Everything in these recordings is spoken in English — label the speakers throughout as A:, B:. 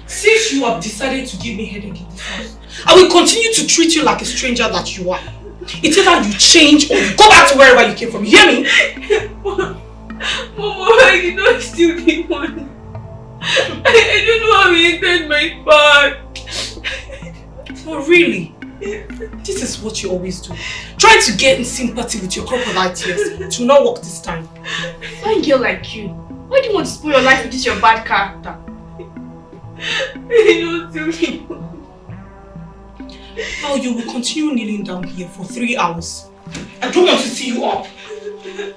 A: Since you have decided to give me headache in this house, I will continue to treat you like a stranger that you are. It's either you change or you go back to wherever you came from. You hear me?
B: Mama, I did not steal the money. I don't know how he entered my bag.
A: Oh, really? This is what you always do. Try to get in sympathy with your crocodile tears. It will not work this time.
C: Fine girl like you. Why do you want to spoil your life with this your bad character?
B: I don't steal the money.
A: Now you will continue kneeling down here for 3 hours. I don't want to see you up.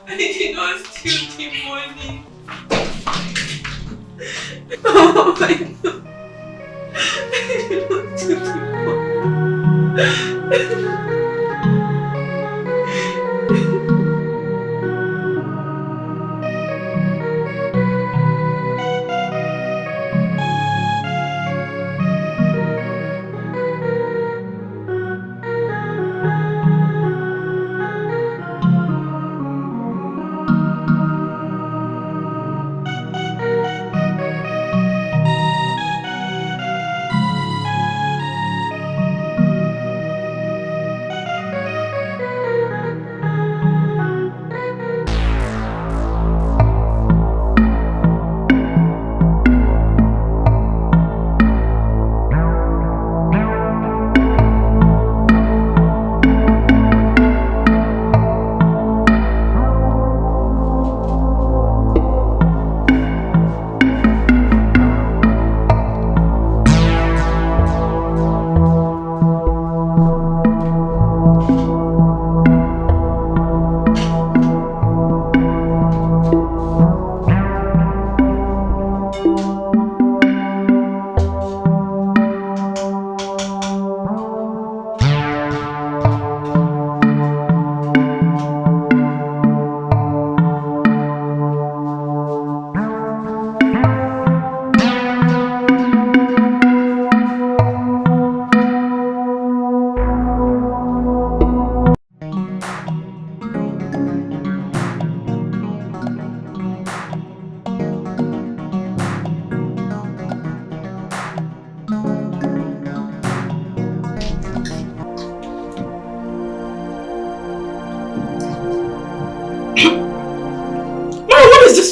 B: I did not steal the money. Oh my God. I did not steal the money.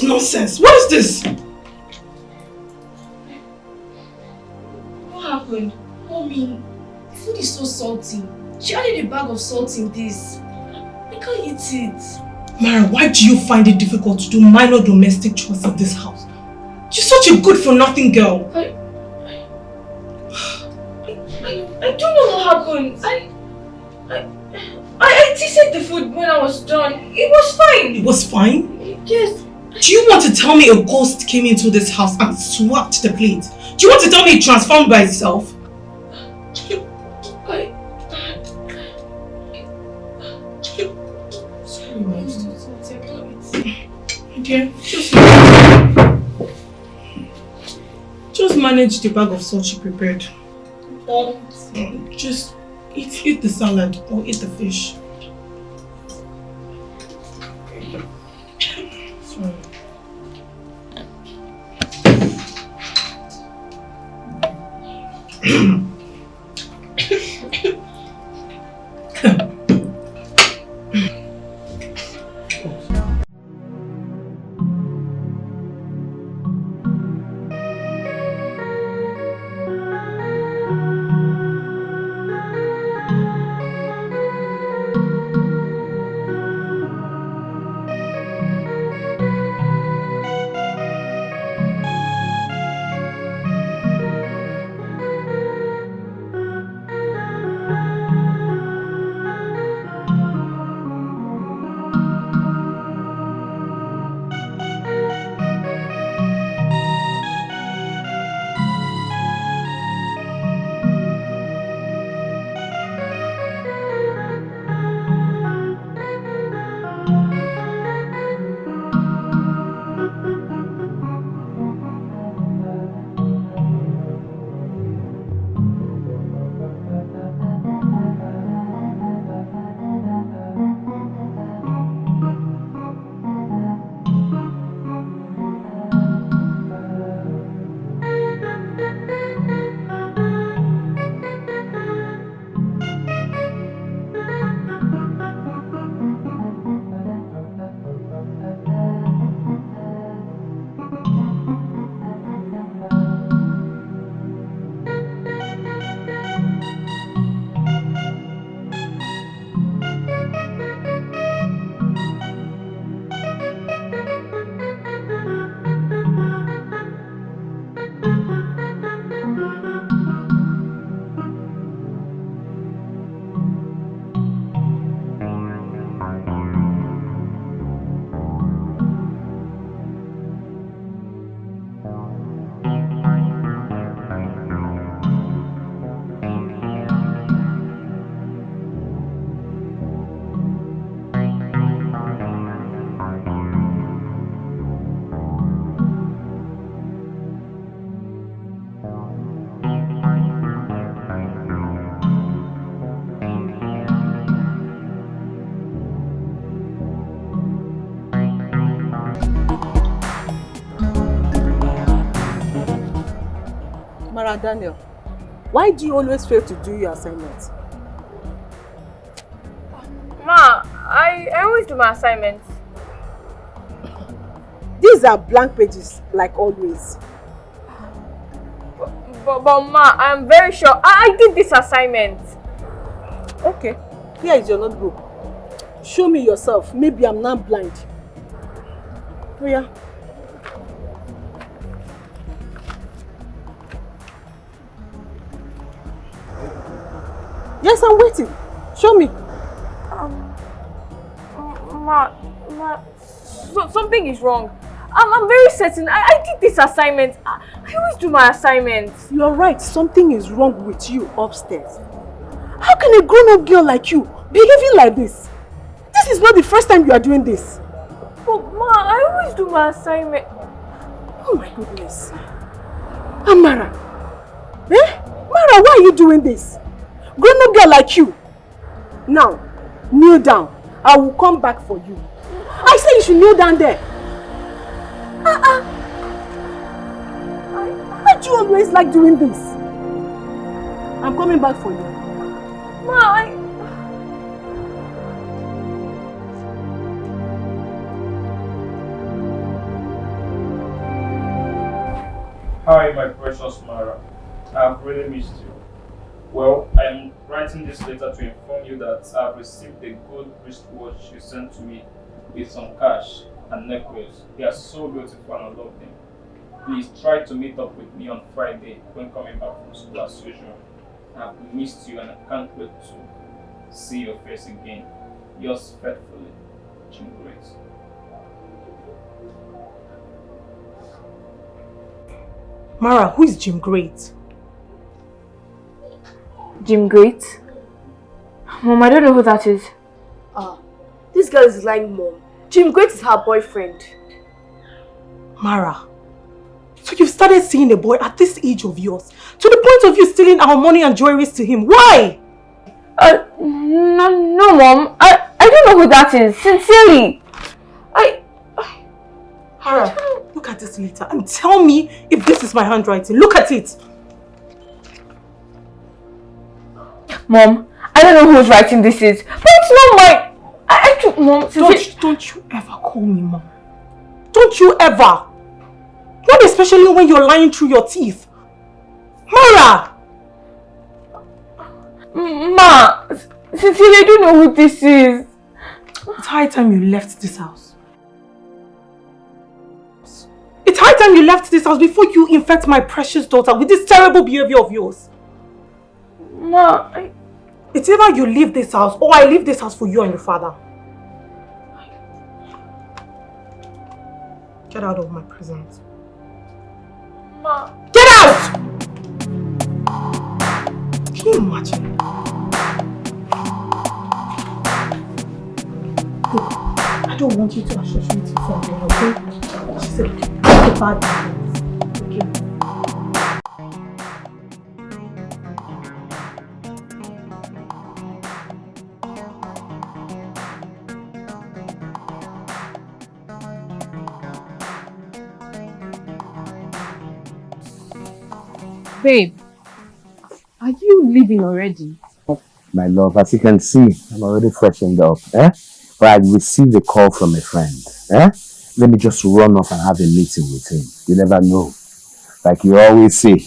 A: Nonsense! What is this?
C: What happened? Mommy, food is so salty. She added a bag of salt in this. I can't eat it.
A: Mara, why do you find it difficult to do minor domestic chores in this house? You're such a good-for-nothing girl.
C: I don't know what happened. I tasted the food when I was done. It was fine.
A: It was fine?
C: Yes.
A: Do you want to tell me a ghost came into this house and swapped the plate? Do you want to tell me it transformed by itself? Sorry, my dear. Just manage the bag of salt she prepared. Just eat the salad or eat the fish. Sorry.
D: Mara Daniel, why do you always fail to do your assignments?
B: Ma, I always do my assignments.
D: These are blank pages, like always.
B: But Ma, I'm very sure I did this assignment.
D: Okay, here is your notebook. Show me yourself. Maybe I'm not blind. Oh yeah. Yes, I'm waiting. Show me.
B: Something is wrong. I'm very certain. I did this assignment. I always do my assignments.
D: You are right. Something is wrong with you upstairs. How can a grown-up girl like you behaving like this? This is not the first time you are doing this.
B: But Ma, I always do my assignment.
D: Oh my goodness. Amara. Eh? Mara, why are you doing this? Grown-up girl like you. Now, kneel down. I will come back for you. I say you should kneel down there. Why do you always like doing this? I'm coming back for you.
B: Ma,
E: Hi, my precious Mara. I've really missed you. Well, I'm writing this letter to inform you that I've received a gold wristwatch you sent to me with some cash and necklace. They are so beautiful and I love them. Please try to meet up with me on Friday when coming back from school as usual. I've missed you and I can't wait to see your face again. Yours faithfully, Jim Grace.
A: Mara, who is Jim Great?
B: Jim Great? Mom, I don't know who that is.
C: This girl is lying, Mom. Jim Great is her boyfriend.
A: Mara, so you've started seeing a boy at this age of yours, to the point of you stealing our money and jewelries to him. Why?
B: No, Mom. I don't know who that is. Sincerely.
A: Mara, look at this letter and tell me if this is my handwriting. Look at it.
B: Mom, I don't know whose writing this is, but it's not mine. Mom,
A: don't you ever call me Mom. Don't you ever. Not especially when you're lying through your teeth. Mara!
B: Ma, sincerely, I don't know who this is.
A: It's high time you left this house. It's high time you left this house before you infect my precious daughter with this terrible behavior of yours.
B: Ma,
A: It's either you leave this house or I leave this house for you and your father. Get out of my presence.
B: Ma.
A: Get out! Can you imagine? Look, I don't want you to associate with something, okay? She said, it's a bad influence, okay?
D: Babe, are you leaving already?
F: My love, as you can see, I'm already freshened up. But I received a call from a friend. Let me just run off and have a meeting with him. You never know. Like you always say,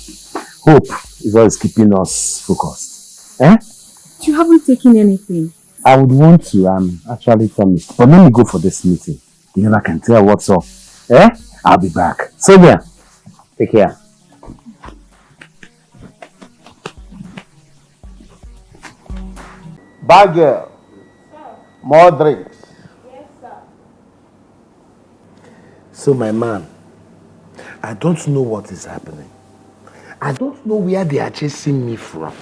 F: hope is always keeping us focused.
D: You haven't taken anything.
F: I would want to, I'm actually promised. But let me go for this meeting. You never can tell what's up. I'll be back. So yeah, take care.
G: Bad girl. More drinks.
C: Yes, sir.
G: So my man, I don't know what is happening. I don't know where they are chasing me from.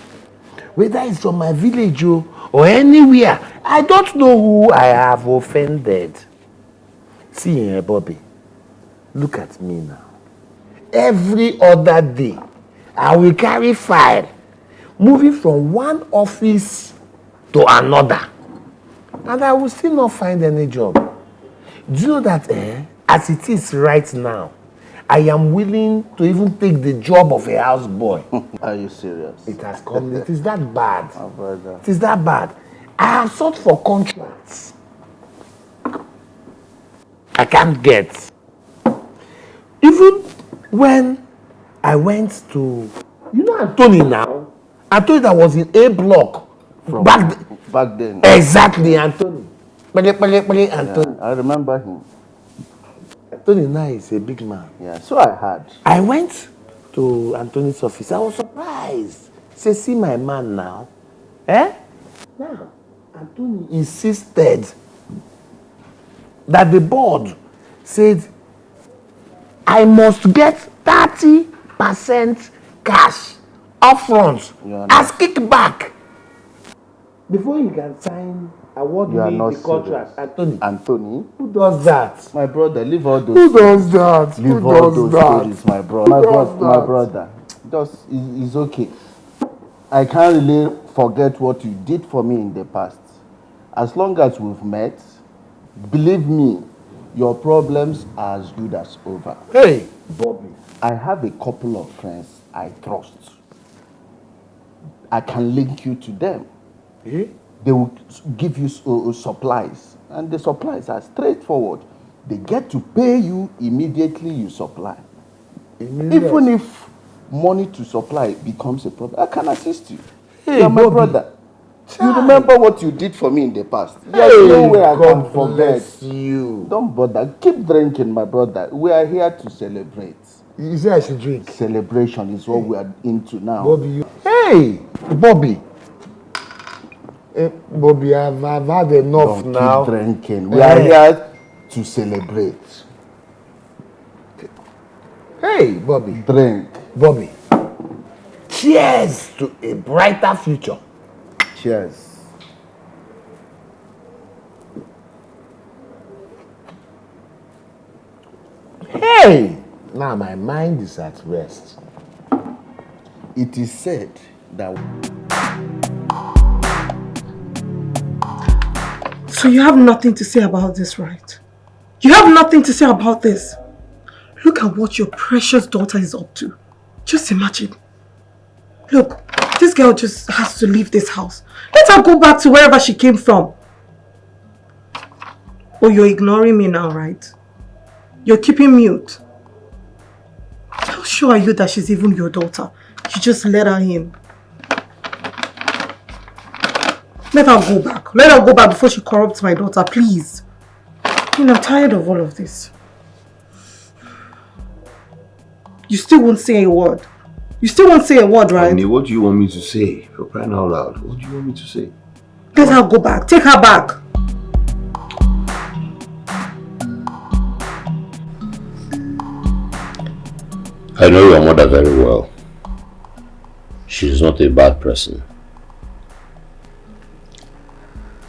G: Whether it's from my village or anywhere. I don't know who I have offended. See here, Bobby. Look at me now. Every other day, I will carry file, moving from one office to another. And I will still not find any job. Do you know that as it is right now, I am willing to even take the job of a houseboy.
H: Are you serious?
G: It has come. It is that bad.
H: My brother.
G: It is that bad. I have sought for contracts. I can't get. Even when I went to, you know Anthony now? Anthony that was in A block.
H: Back then.
G: Exactly, Anthony. Anthony.
H: Yeah, I remember him.
G: Anthony now is a big man.
H: Yeah, so I heard.
G: I went to Anthony's office. I was surprised. Say, see my man now. Eh? Now, Anthony insisted that the board said I must get 30% cash upfront as kickback before he can sign award me the contract.
H: Anthony?
G: Who does that?
H: My brother, leave all those.
G: Who does that?
H: Leave all those stories, my brother. My brother. Just it's okay. I can't really forget what you did for me in the past. As long as we've met, believe me, your problems are as good as over.
G: Hey, Bobby.
H: I have a couple of friends I trust. I can link you to them.
G: Eh?
H: They will give you supplies, and the supplies are straightforward. They get to pay you immediately you supply. Even if money to supply becomes a problem, I can assist you.
G: Hey,
H: you're my
G: Bobby.
H: brother. You remember what you did for me in the past.
G: There's no way I can forget
H: you. Don't bother. Keep drinking, my brother. We are here to celebrate.
G: You say I should drink.
H: Celebration is what we are into now.
G: Bobby, hey, Bobby. Bobby, I've had enough
H: Don't
G: now.
H: Keep drinking. We are here to celebrate.
G: Hey, Bobby.
H: Drink.
G: Bobby. Cheers to a brighter future.
H: Cheers.
G: Hey! Now my mind is at rest.
H: It is said that...
A: So you have nothing to say about this, right? You have nothing to say about this. Look at what your precious daughter is up to. Just imagine. Look, this girl just has to leave this house. Let her go back to wherever she came from. Oh, you're ignoring me now, right? You're keeping mute. How sure are you that she's even your daughter? You just let her in. Let her go back. Let her go back before she corrupts my daughter, please. I'm tired of all of this. You still won't say a word. You still won't say a word, right?
I: Honey, what do you want me to say? For crying out loud, what do you want me to say?
A: Let her go back. Take her back.
I: I know your mother very well. She's not a bad person.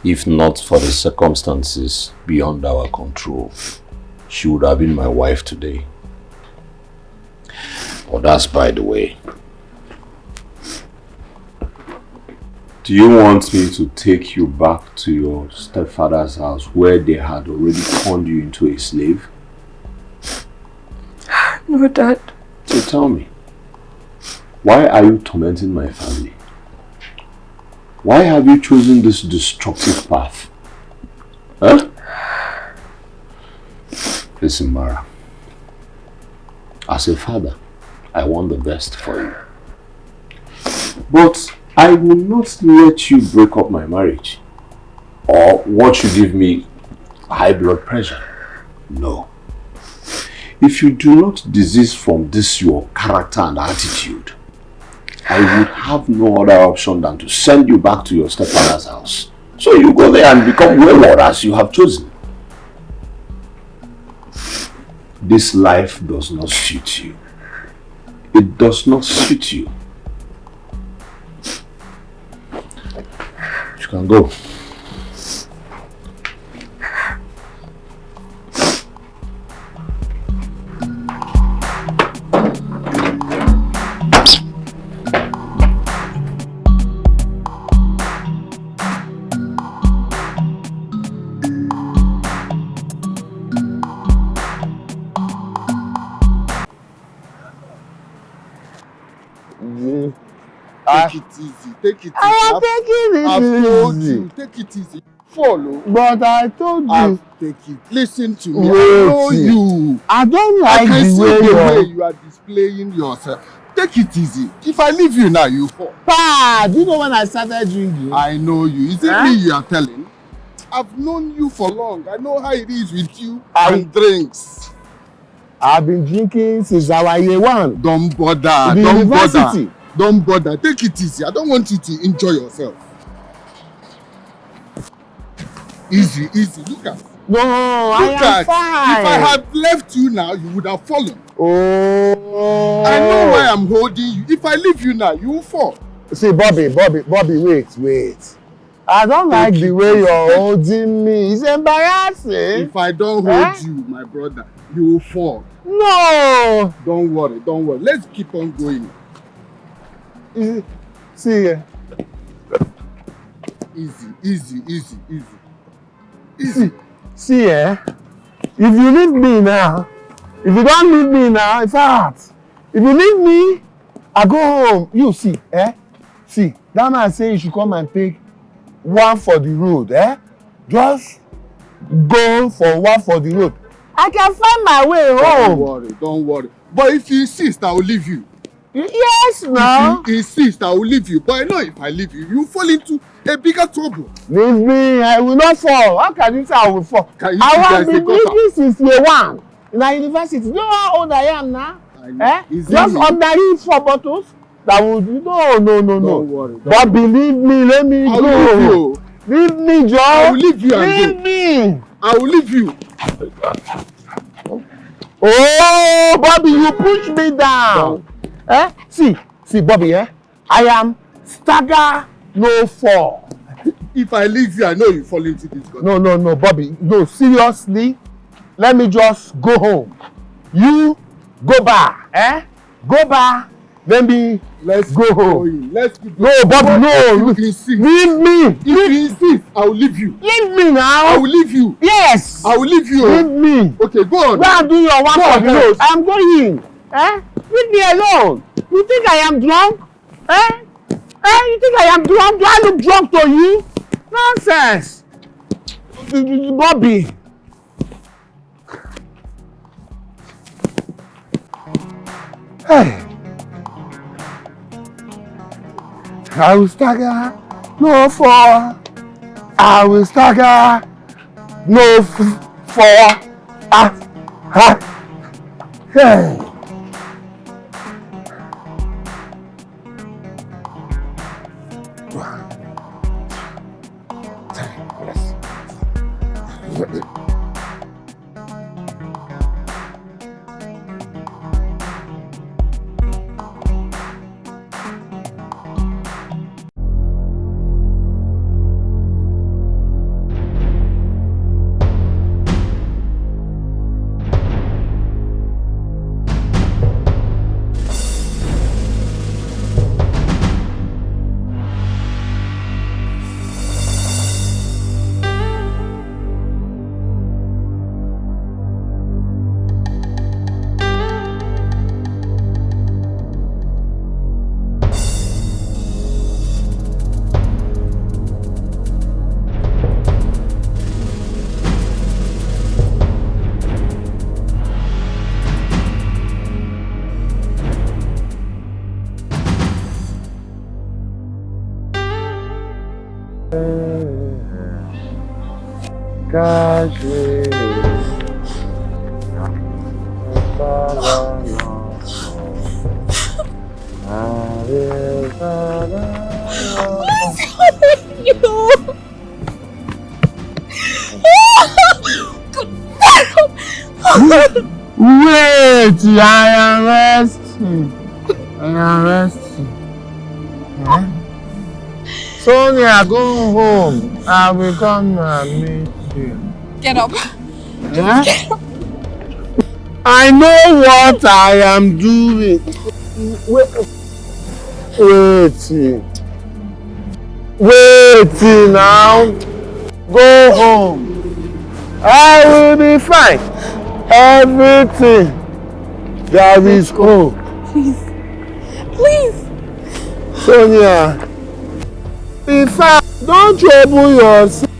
I: If not for the circumstances beyond our control, she would have been my wife today. But that's by the way. Do you want me to take you back to your stepfather's house where they had already turned you into a slave?
B: No, Dad.
I: So tell me, why are you tormenting my family? Why have you chosen this destructive path? Huh? Listen, Mara. As a father, I want the best for you. But I will not let you break up my marriage or watch you give me high blood pressure. No. If you do not desist from this your character and attitude, I would have no other option than to send you back to your stepfather's house. So you go there and become wayward as you have chosen. This life does not suit you. It does not suit you. You can go.
H: Take it easy. Take it easy.
G: I am taking it
H: I've told
G: easy.
H: you. Take it easy. Follow.
G: But I told you.
H: Take it. Listen to me.
G: Wait.
H: I know you.
G: I don't like
H: I can
G: the
H: see
G: way
H: the way you are displaying yourself. Take it easy. If I leave you now, you fall.
G: Pa, do you know when I started drinking?
H: I know you. Is it me you are telling? I've known you for long. I know how it is with you and drinks.
G: I've been drinking since our year one.
H: Don't bother.
G: The
H: Don't
G: university.
H: bother. Don't bother. Take it easy. I don't want you to enjoy yourself. Easy, easy. Look at.
G: No, I am fine.
H: If I had left you now, you would have fallen.
G: Oh.
H: I know why I'm holding you. If I leave you now, you will fall.
G: See, Bobby, wait. I don't like the way you're holding me. It's embarrassing.
H: If I don't hold you, my brother, you will fall.
G: No.
H: Don't worry. Let's keep on going.
G: See,
H: easy.
G: See, if you leave me now, if you don't leave me now, it's hard. If you leave me, I go home. You see, See, that man say you should come and take one for the road, Just go for one for the road. I can find my way home.
H: Don't worry. But if you insist, I will leave you.
G: Yes, now.
H: If you insist, I will leave you. But I know if I leave you, you fall into a bigger trouble.
G: Leave me, I will not fall. How can you say I will fall?
H: I
G: have been drinking since year one in our university. You know how old I am now? Just ordinary 4 bottles. That would no.
H: Don't worry.
G: But believe me, let me go. Leave me, Joe.
H: I will leave you and
G: go. Me.
H: I will leave you.
G: Oh, Bobby, you push me down. See, Bobby, I am stagger, no fall.
H: If I leave you, I know you fall into this.
G: No, Bobby. No, seriously. Let me just go home. You go back, Go back. Let's go home.
H: Let's keep
G: going. No, Bobby, no. Leave me.
H: If you insist, I will leave you.
G: Leave me now.
H: I will leave you.
G: Yes.
H: I will leave you.
G: Leave me.
H: Okay, go on.
G: Go and do your one for the road. I'm going. Leave me alone. You think I am drunk? You think I am drunk? Do I look drunk to you? Nonsense. Bobby. Hey. I will stagger, no fall. I will stagger, no fall. Hey. Wait, I am resting. Sonia, go home. I will come and meet you.
B: Get up.
G: Get up. I know what I am doing. Wait now. Go home. I will be fine. Everything that is home.
B: Please.
G: Sonia, be fine. Don't trouble yourself.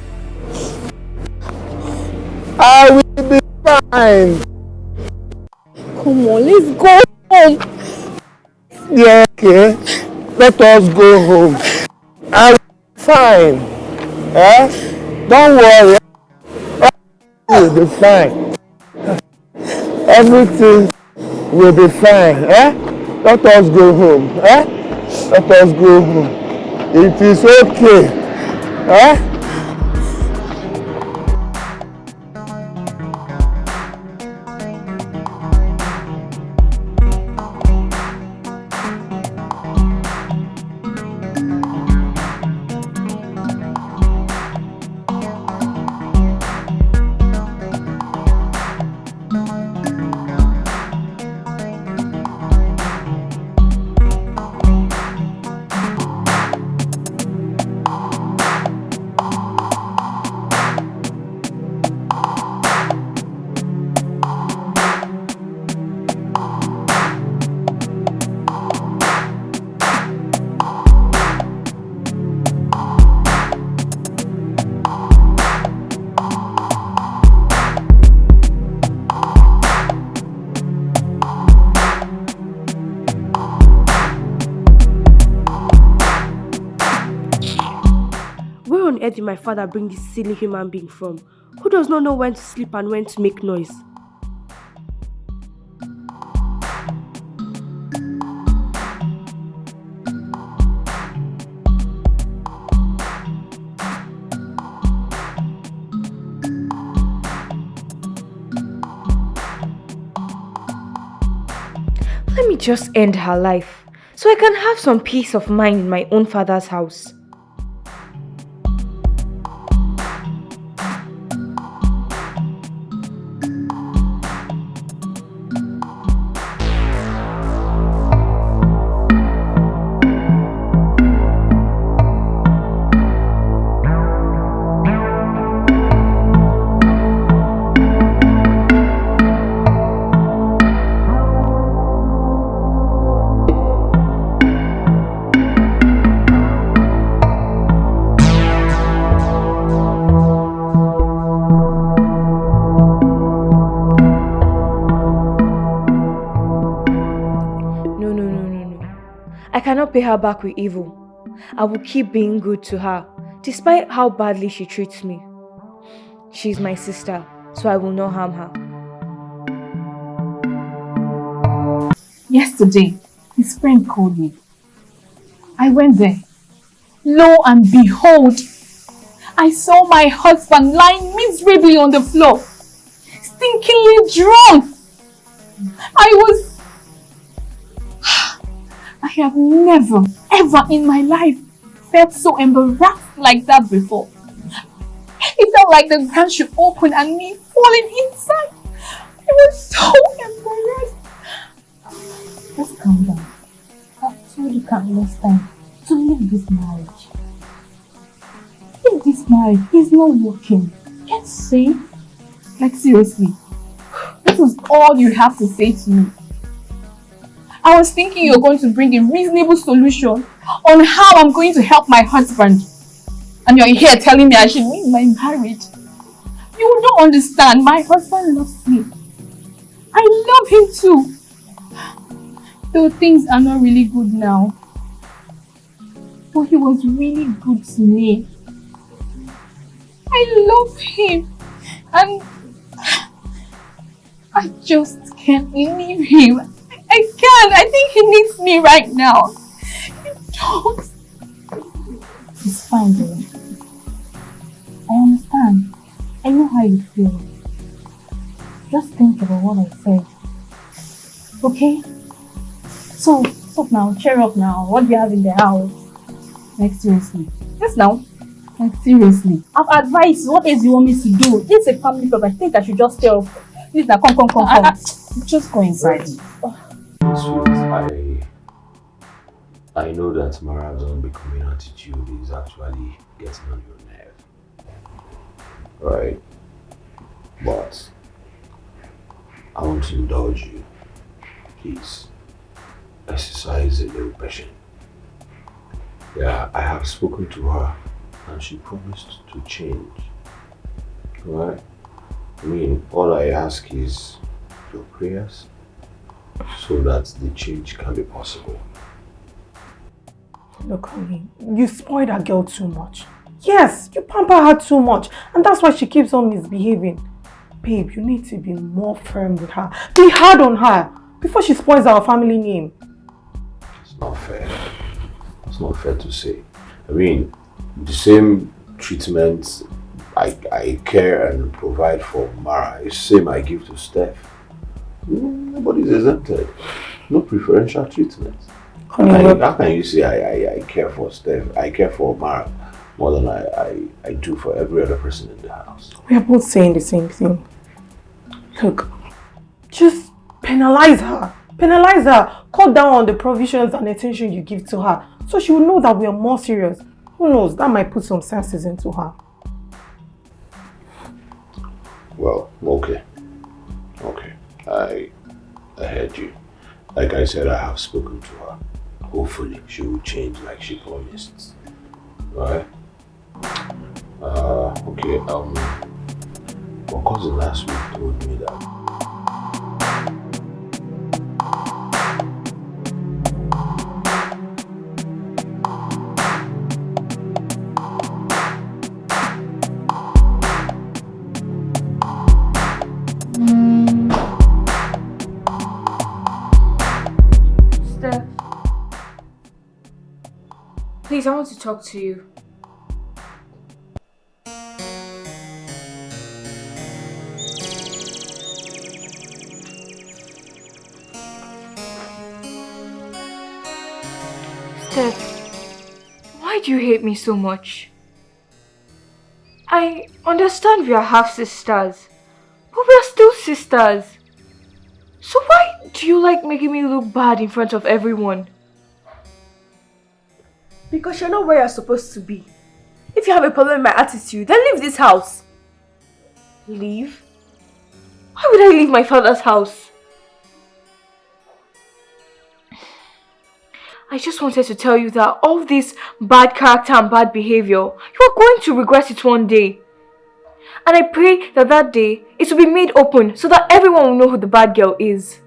G: I will be fine.
D: Come on, let's go home.
G: Yeah, okay. Let us go home. I will be fine. Eh? Don't worry. Everything will be fine. Everything will be fine. Eh? Let us go home. Eh? Let us go home. It is okay. Eh?
J: Where did my father bring this silly human being from? Who does not know when to sleep and when to make noise? Let me just end her life so I can have some peace of mind in my own father's house. I cannot pay her back with evil. I will keep being good to her, despite how badly she treats me. She is my sister, so I will not harm her.
C: Yesterday, his friend called me. I went there. Lo and behold, I saw my husband lying miserably on the floor, stinkingly drunk. I have never, ever in my life felt so embarrassed like that before. It felt like the ground should open and me falling inside. I was so embarrassed. Just calm down. I told you countless times to leave this marriage. If this marriage is not working, get safe. Like seriously, this is all you have to say to me. I was thinking you're going to bring a reasonable solution on how I'm going to help my husband. And you're here telling me I should leave my marriage. You don't understand. My husband loves me. I love him too. Though things are not really good now. But he was really good to me. I love him. And I just can't leave him. I can't. I think he needs me right now. Don't. It's fine, dear. I understand. I know how you feel. Just think about what I said. Okay? So, stop now. Cheer up now. What do you have in the house? Like, seriously. Yes, now. Like, seriously. I've advised you. What else you want me to do? This is a family problem. I think I should just stay off. Please now, come. Just go inside.
I: Sweet, I know that Mara's unbecoming attitude is actually getting on your nerve. Right? But I want to indulge you. Please exercise a little patience. Yeah, I have spoken to her and she promised to change. Right? I mean, all I ask is your prayers so that the change can be possible.
A: Look, honey, you spoiled that girl too much. Yes, you pamper her too much, and that's why she keeps on misbehaving. Babe, you need to be more firm with her. Be hard on her before she spoils our family name.
I: It's not fair. It's not fair to say. I mean, the same treatment I care and provide for Mara is the same I give to Steph. Nobody's exempted. No preferential treatment. How can you say I care for Steph, I care for Mara more than I do for every other person in the house?
A: We are both saying the same thing. Look, just penalize her. Penalize her. Cut down on the provisions and attention you give to her so she will know that we are more serious. Who knows, that might put some senses into her.
I: Well, okay. Okay. I heard you. Like I said, I have spoken to her. Hopefully she will change like she promised. Right? Okay, my cousin last week told me that
J: Steph, please, I want to talk to you. Steph, why do you hate me so much? I understand we are half sisters, but we are still sisters. So why do you like making me look bad in front of everyone?
D: Because you're not where you're supposed to be. If you have a problem with my attitude, then leave this house.
J: Leave? Why would I leave my father's house? I just wanted to tell you that all this bad character and bad behavior, you are going to regret it one day. And I pray that that day, it will be made open so that everyone will know who the bad girl is.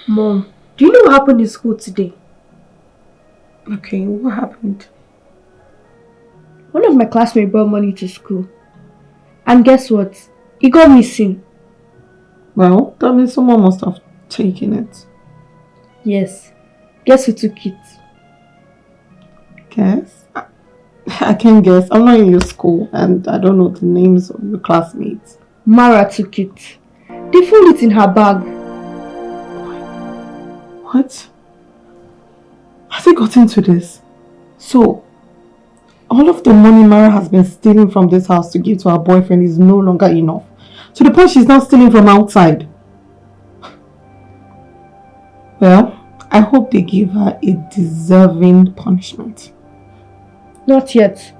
A: Mom, do you know what happened in school today? Okay, what happened?
J: One of my classmates brought money to school. And guess what? It got missing.
A: Well, that means someone must have taken it.
J: Yes. Guess who took it?
A: Guess? I can't guess. I'm not in your school and I don't know the names of your classmates.
J: Mara took it. They found it in her bag.
A: What? Has it gotten to this? So, all of the money Mara has been stealing from this house to give to her boyfriend is no longer enough. To the point she's now stealing from outside. Well, I hope they give her a deserving punishment.
J: Not yet.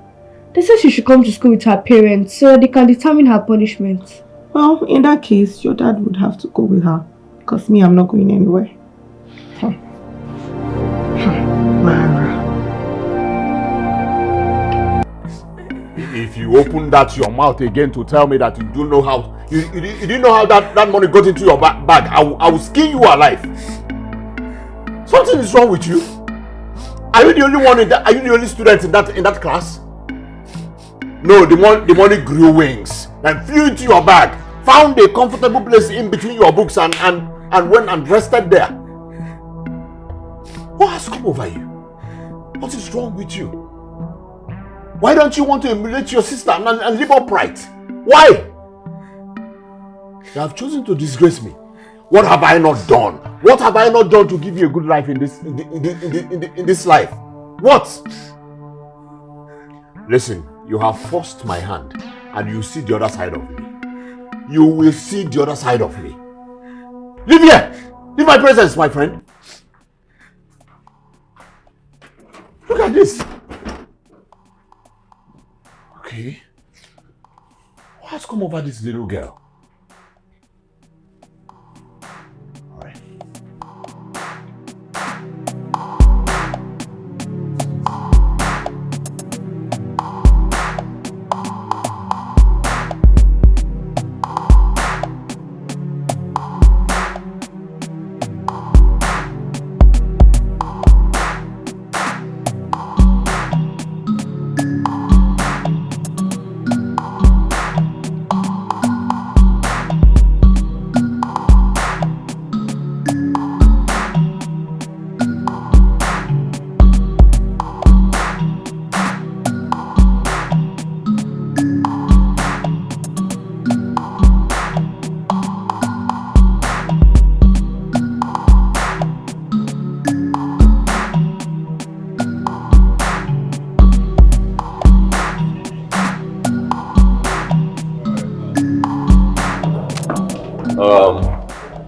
J: They said she should come to school with her parents so that they can determine her punishment.
A: Well, in that case, your dad would have to go with her. Because me, I'm not going anywhere. Mara.
G: If you open your mouth again to tell me that you don't know how, you didn't know how that money got into your bag, I will skin you alive. Something is wrong with you. Are you the only one are you the only student in that class? No, the money grew wings and flew into your bag, found a comfortable place in between your books and went and rested there. What has come over you? What is wrong with you? Why don't you want to emulate your sister and live upright? Why? You have chosen to disgrace me. What have I not done? What have I not done to give you a good life in this life? What? Listen, you have forced my hand and you see the other side of me. You will see the other side of me. Leave here! Leave my presence, my friend.
I: Look at this. Okay. What's come over this little girl?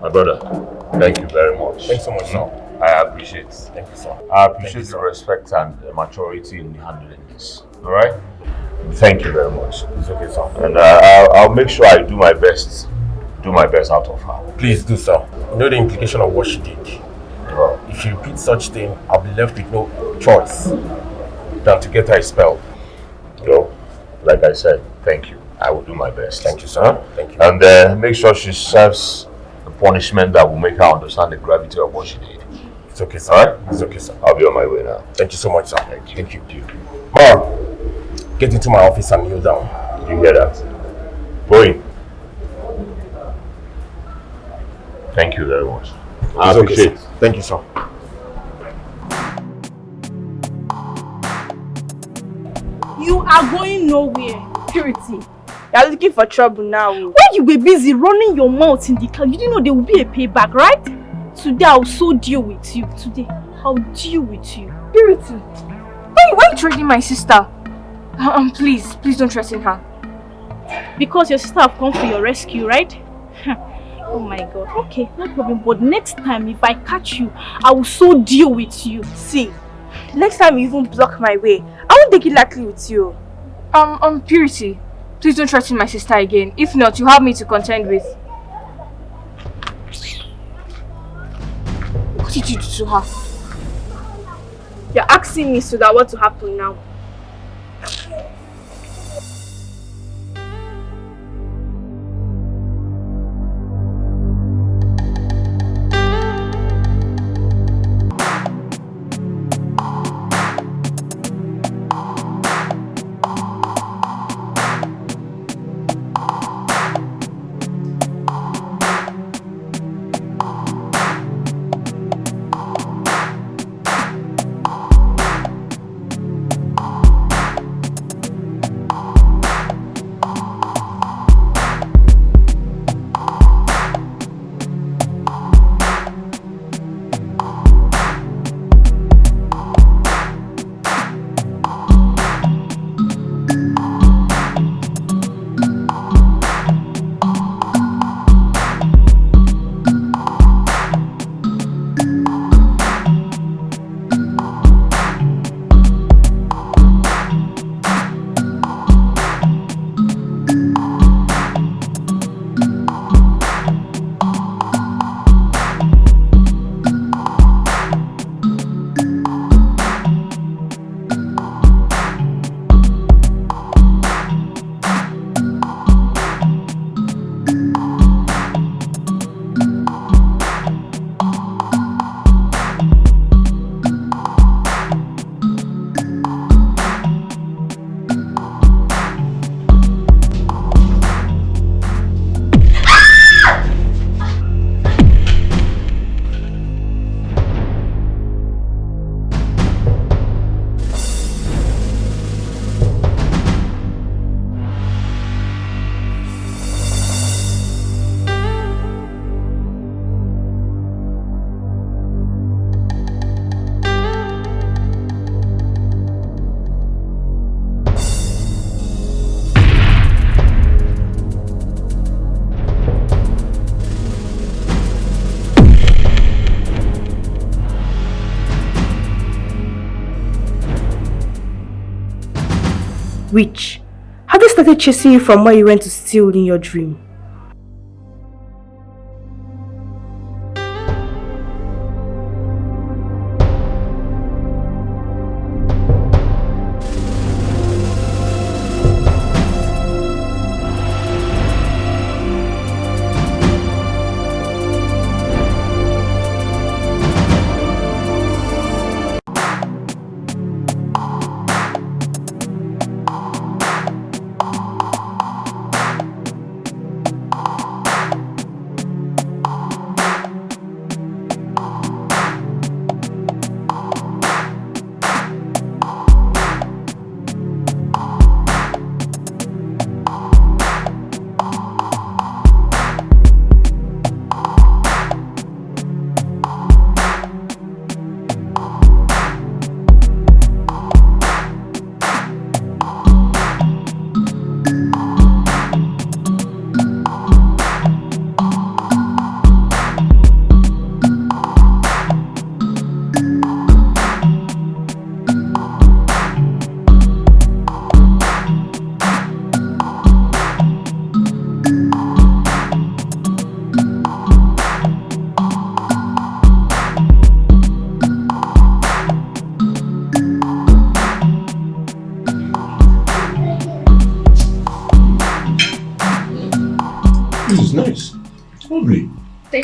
I: My brother, thank you very much.
K: Thanks so much, sir.
I: I appreciate it.
K: Thank you, sir.
I: I appreciate the respect and the maturity in handling this. All right? Thank you very much.
K: It's okay, sir.
I: And I'll make sure I do my best out of her.
K: Please do, sir. You know the implication of what she did.
I: Wow.
K: If she repeats such thing, I'll be left with no choice than to get her expelled.
I: So, like I said, thank you. I will do my best.
K: Thank you, sir. Thank you.
I: And make sure she serves the punishment that will make her understand the gravity of what she did.
K: It's okay, sir.
I: All right?
K: It's okay, sir.
I: I'll be on my way now.
K: Thank you so much, sir.
I: Thank you.
K: Thank you.
I: Thank you.
K: Ma, get into my office and kneel down.
I: Did you hear that? Go in. Thank you very much. I appreciate it.
K: Thank you, sir.
D: You are going nowhere.
L: Purity, you're looking for trouble now.
D: When you were busy running your mouth in the car, you didn't know there will be a payback, right? Today I'll so deal with you. Today I'll deal with you.
J: Purity, why are you threatening my sister? Please don't threaten her.
D: Because your sister have come for your rescue, right? Oh my god. Okay, no problem. But next time if I catch you, I will so deal with you.
L: See, next time you even block my way, I won't take it lightly with you.
J: Purity, please don't threaten my sister again. If not, you have me to contend with. What did you do to her?
L: You're asking me so that what to happen now?
D: Which? Have they started chasing you from where you went to steal in your dream?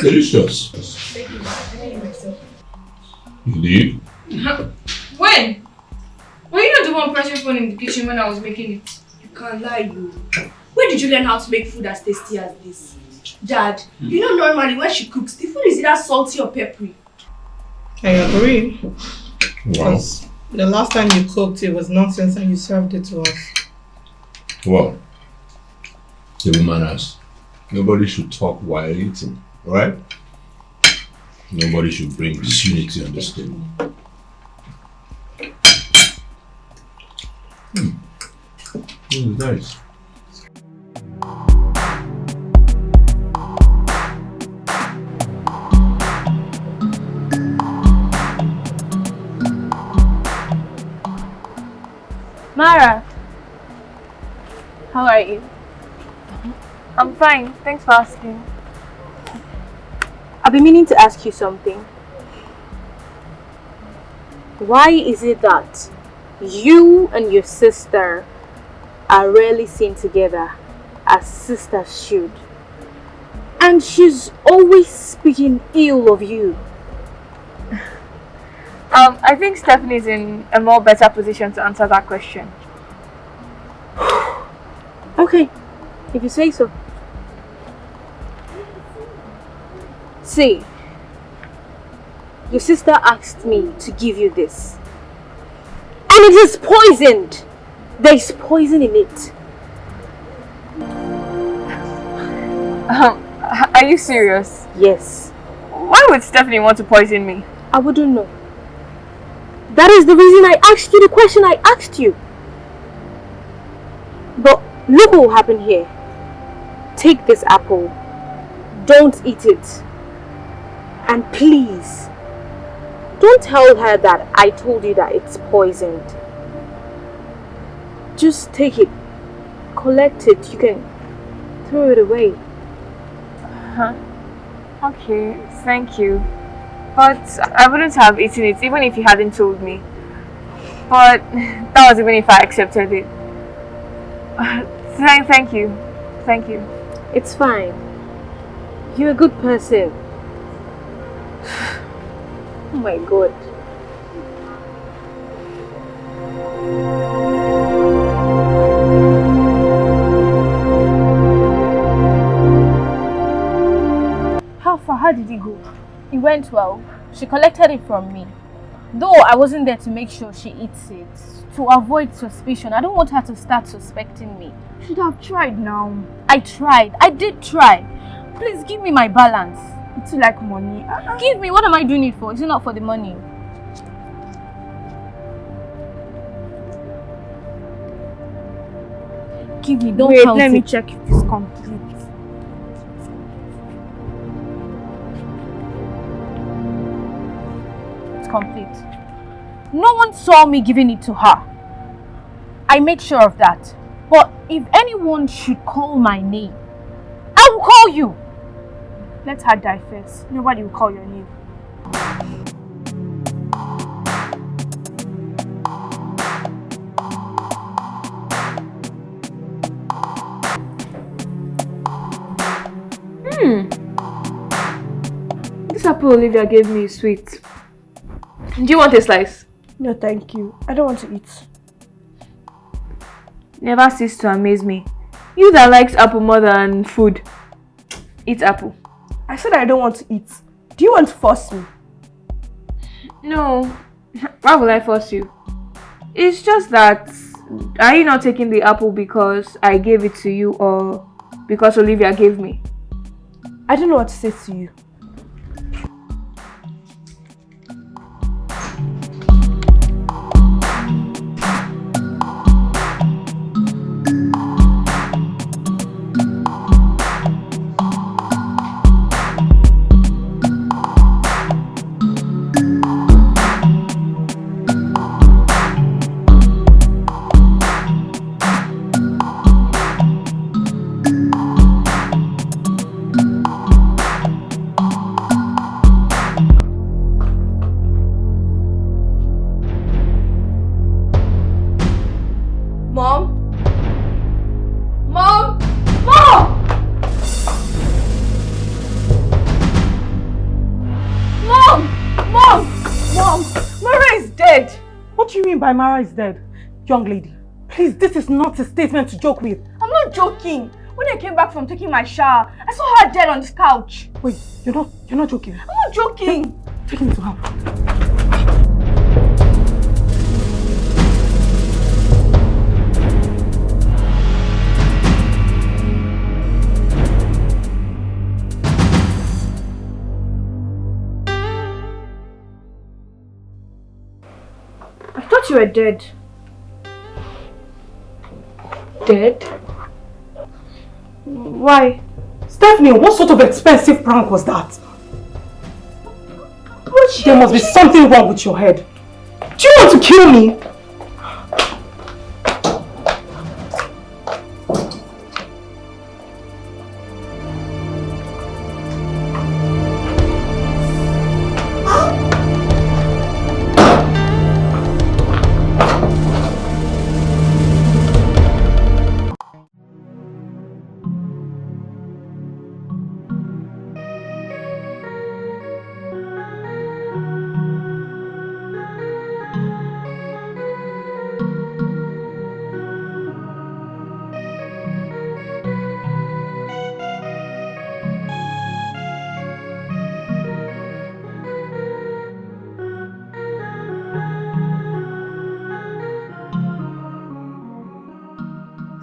M: Delicious.
B: Thank you. I made it myself.
M: You did?
B: When? Were you not the one pressing phone in the kitchen when I was making it?
D: You can't lie, you. Where did you learn how to make food as tasty as this? Dad, you know normally when she cooks, the food is either salty or peppery.
A: I agree.
M: Wow.
A: Because the last time you cooked, it was nonsense and you served it to us.
M: Well, table manners. Nobody should talk while eating, right? Nobody should bring disunity on this table. This is nice.
J: Mara, how are you? I'm fine, thanks for asking.
C: I've been meaning to ask you something. Why is it that you and your sister are rarely seen together as sisters should? And she's always speaking ill of you.
J: I think Stephanie's in a more better position to answer that question.
C: Okay, if you say so. See, your sister asked me to give you this. And it is poisoned. There is poison in it.
J: Are you serious?
C: Yes.
J: Why would Stephanie want to poison me?
C: I wouldn't know. That is the reason I asked you the question I asked you. But look what will happen here. Take this apple. Don't eat it. And please, don't tell her that I told you that it's poisoned. Just take it. Collect it. You can throw it away.
J: Huh? Okay, thank you. But I wouldn't have eaten it even if you hadn't told me. But that was even if I accepted it. Thank you. Thank you.
C: It's fine. You're a good person. Oh my God.
L: How far? How did it go? It went well. She collected it from me. Though I wasn't there to make sure she eats it. To avoid suspicion. I don't want her to start suspecting me. Should have tried now. I tried. I did try. Please give me my balance. It's like money. Give me. What am I doing it for? Is it not for the money? Give me. Don't
J: Wait,
L: count
J: let
L: it.
J: me check if it's complete.
L: Complete. No one saw me giving it to her. I make sure of that. But if anyone should call my name, I will call you. Let her die first. Nobody will call your name.
J: This apple Olivia gave me is sweet. Do you want a slice?
D: No, thank you. I don't want to eat.
J: Never cease to amaze me. You that likes apple more than food. Eat apple.
D: I said I don't want to eat. Do you want to force me?
J: No. Why will I force you? It's just that, are you not taking the apple because I gave it to you or because Olivia gave me?
D: I don't know what to say to you.
A: By Mara is dead. Young lady, please, this is not a statement to joke with.
L: I'm not joking. When I came back from taking my shower, I saw her dead on this couch.
A: Wait, you're not joking?
L: I'm not joking.
A: Take me to her.
J: I thought you were dead. Dead? Why?
A: Stephanie, what sort of expensive prank was that? There must be something wrong with your head. Do you want to kill me?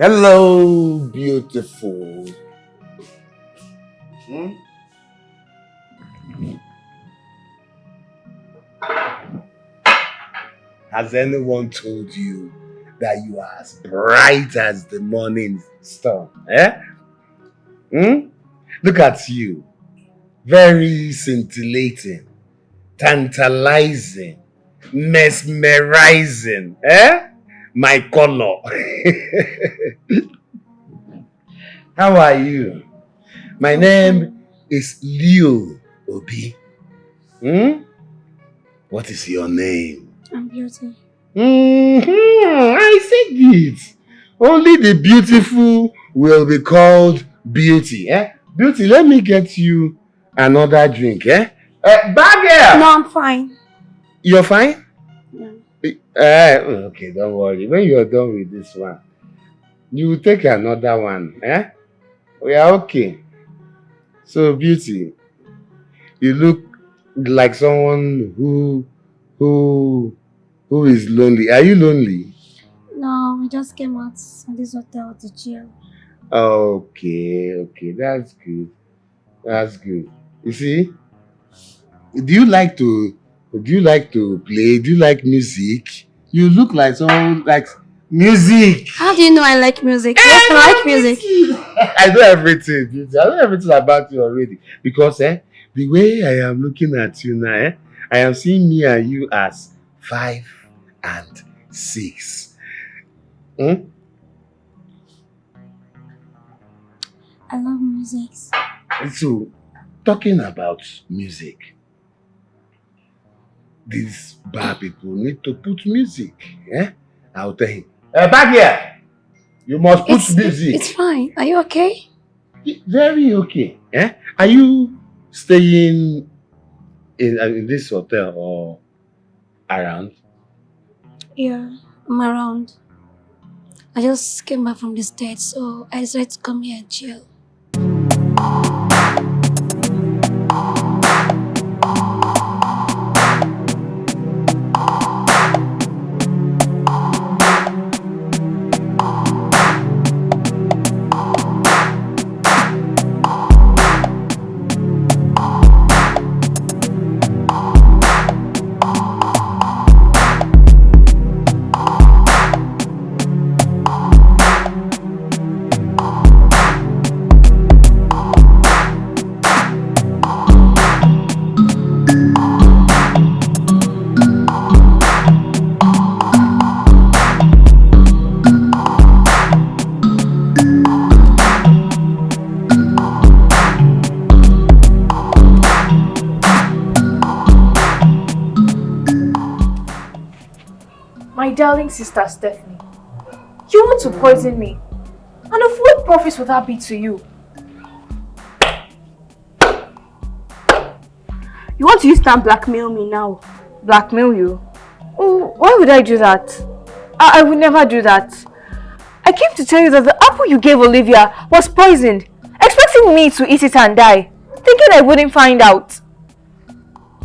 G: Hello, beautiful. Has anyone told you that you are as bright as the morning star? Look at you. Very scintillating, tantalizing, mesmerizing. My color. How are you? My name is Leo Obi. What is your name?
N: I'm Beauty.
G: I said it. Only the beautiful will be called Beauty. Beauty, let me get you another drink. Bagger!
N: No, I'm fine.
G: You're fine?
N: No.
G: Okay, don't worry. When you're done with this one, you will take another one. We are okay. So, Beauty, you look like someone who is lonely. Are you lonely?
N: No, I just came out of this hotel to chill.
G: Okay, that's good. That's good. You see, do you like to play? Do you like music? You look like someone who likes music.
N: How do you know I like music? Yes, I like music.
G: I know everything, Beauty. I know everything about you already. Because the way I am looking at you now, I am seeing me and you as 5 and 6. Hmm?
N: I love music.
G: So, talking about music, these bar people need to put music. Eh? I'll tell him. Back here! You must put music.
N: It's fine. Are you okay?
G: Very okay. Eh? Are you staying in this hotel or around?
N: Yeah, I'm around. I just came back from the States, so I decided to come here and chill.
J: My darling sister Stephanie, you want to poison me? And of what profit would that be to you?
D: You want to use that blackmail me now?
J: Blackmail you? Oh, why would I do that? I would never do that. I came to tell you that the apple you gave Olivia was poisoned, expecting me to eat it and die, thinking I wouldn't find out.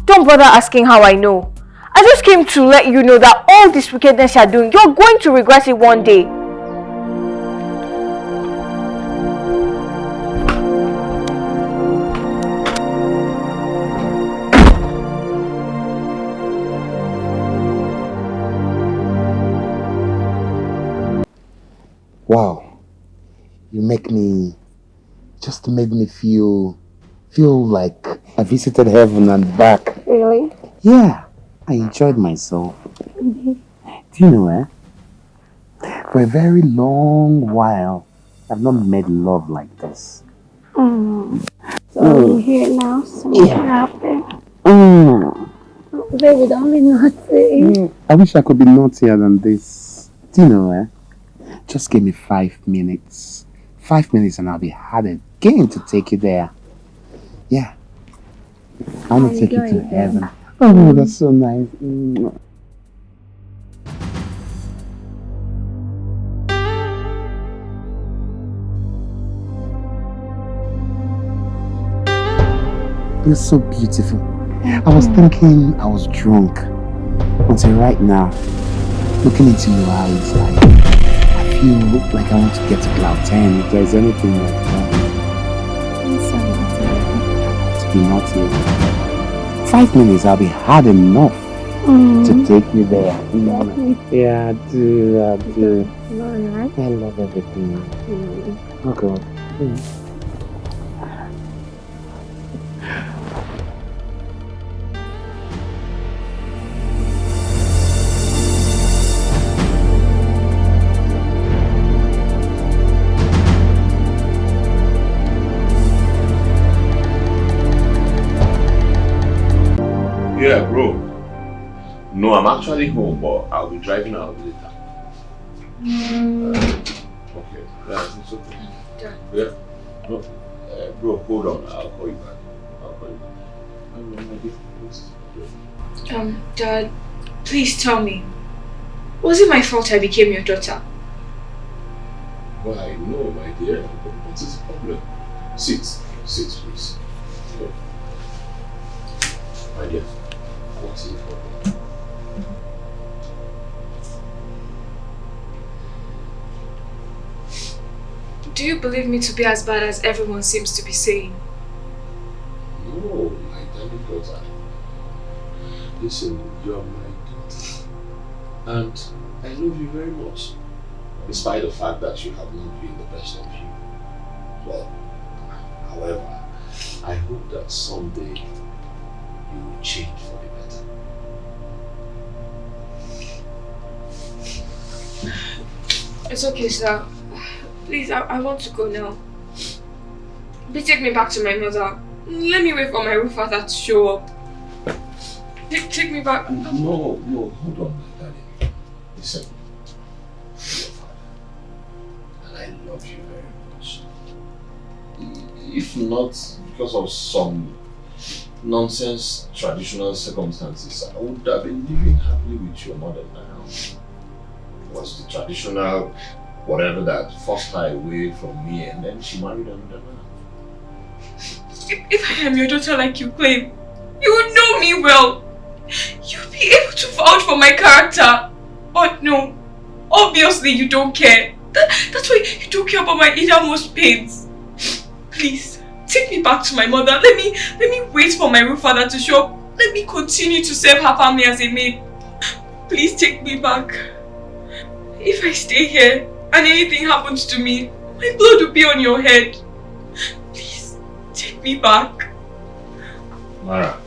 J: Don't bother asking how I know. I just came to let you know that all this wickedness you're doing, you're going to regret it one day.
G: Wow. You make me, just made me feel like I visited heaven and back.
N: Really?
G: Yeah. I enjoyed myself. Do you know, for a very long while, I've not made love like this.
N: So I'm here now, so I'm happy. Baby, don't be naughty.
G: I wish I could be naughtier than this. Do you know, just give me 5 minutes. 5 minutes and I'll be hard again to take you there. Yeah. I want to take you to heaven. Oh, that's so nice. You're so beautiful. I was thinking I was drunk. Until right now, looking into your eyes, I feel like I want to get to cloud 10 if there's anything like that. To be naughty. 5 minutes, I'll be hard enough to take you there. Yeah, I do. I love everything. Oh God.
I: Yeah, bro. No, I'm actually home, but I'll be driving out later. Okay, yeah, it's okay. Yeah. No, bro, hold on. I'll call you back.
J: Dad, please tell me. Was it my fault I became your daughter?
I: Why, no, my dear. What is the problem? Sit, please. Yeah. My dear. What's the problem?
J: Do you believe me to be as bad as everyone seems to be saying?
I: No, my darling daughter. Listen, you are my daughter. And I love you very much. Despite the fact that you have not been the best of you. Well, however, I hope that someday you will change for the better.
J: It's okay, sir. Please, I want to go now. Please take me back to my mother. Let me wait for my real father to show up. Take me back.
M: No, hold on, darling. Listen. Your father. And I love you very much. If not because of some nonsense traditional circumstances, I would have been living happily with your mother now. It was the traditional whatever that forced her away from me, and then she married another man.
J: If I am your daughter like you claim, you would know me well. You'll be able to vouch for my character. But no, obviously you don't care. That's why you don't care about my innermost pains. Please, take me back to my mother. Let me wait for my real father to show up. Let me continue to serve her family as a maid. Please take me back. If I stay here and anything happens to me, my blood will be on your head. Please, take me back.
M: Mara.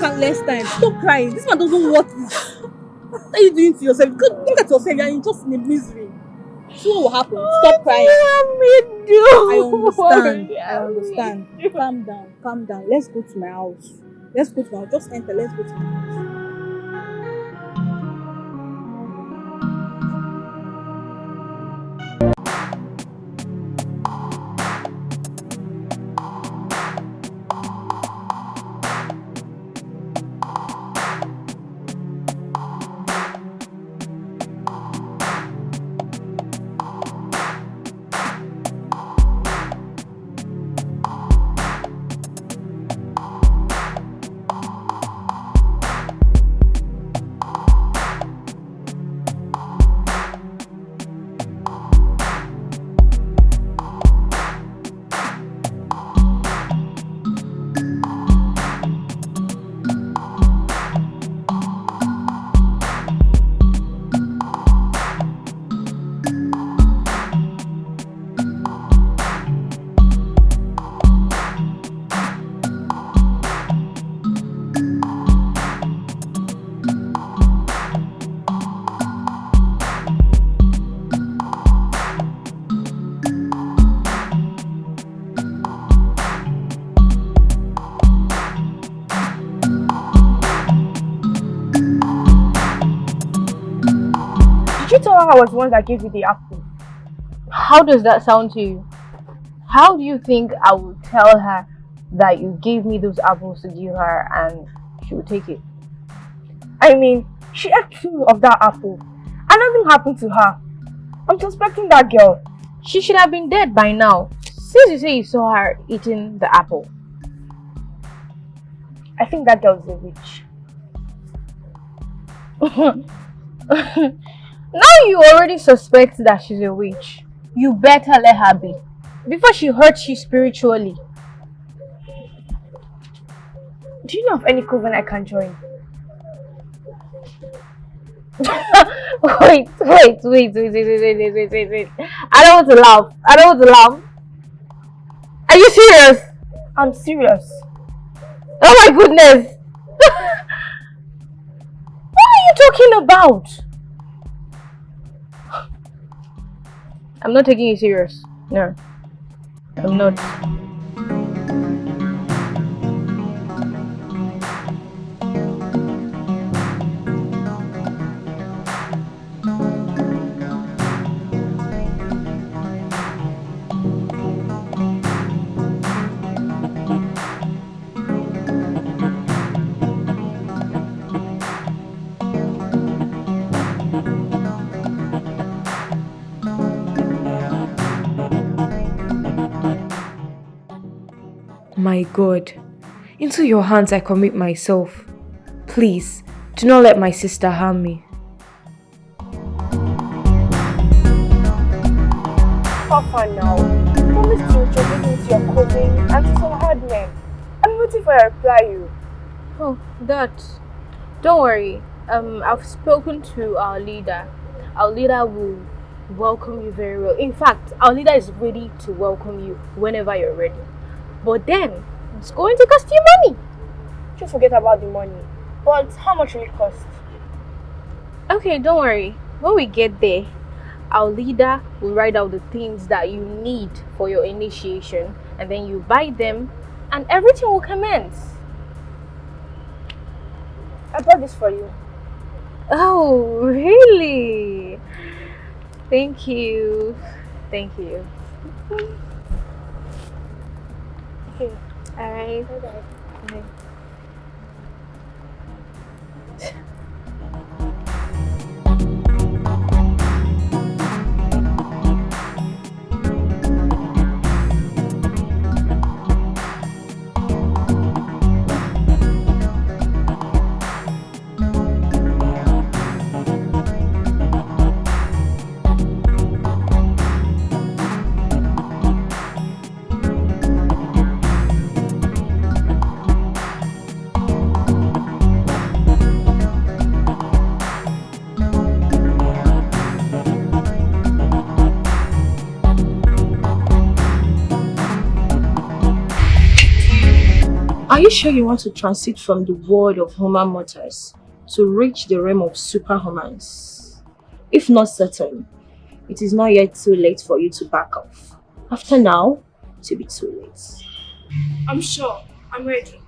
D: Countless times. Stop crying. This man doesn't want this. What are you doing to yourself? Look at yourself. You're just in a misery. So what will happen? Stop crying. I understand. Calm down. Let's go to my house. Just enter. Let's go to my house.
L: I was the one that gave you the apple. How does that sound to you? How do you think I would tell her that you gave me those apples to give her and she would take it? I mean, she ate 2 of that apple and nothing happened to her. I'm suspecting that girl. She should have been dead by now, since you say you saw her eating the apple. I think that girl is a witch. Now you already suspect that she's a witch. You better let her be, before she hurts you spiritually.
J: Do you know of any coven I can join?
L: Wait. I don't want to laugh. Are you serious?
J: I'm serious.
L: Oh my goodness. What are you talking about? I'm not taking you serious. No. I'm not.
J: My God, into your hands I commit myself. Please, do not let my sister harm me.
L: How far now? promised to introduce me to your cousin and to some hard men. I'm waiting for your reply, you.
C: Oh, that. Don't worry. I've spoken to our leader. Our leader will welcome you very well. In fact, our leader is ready to welcome you whenever you're ready. But then, it's going to cost you money.
L: Just forget about the money. But how much will it cost?
C: Okay, don't worry. When we get there, our leader will write out the things that you need for your initiation, and then you buy them and everything will commence.
L: I bought this for you.
C: Oh, really? Thank you. Thank you.
L: Okay.
C: Alright.
L: Bye-bye.
C: Bye.
O: Are you sure you want to transit from the world of human mortals to reach the realm of superhumans? If not certain, it is not yet too late for you to back off. After now, it will be too late.
L: I'm sure. I'm ready.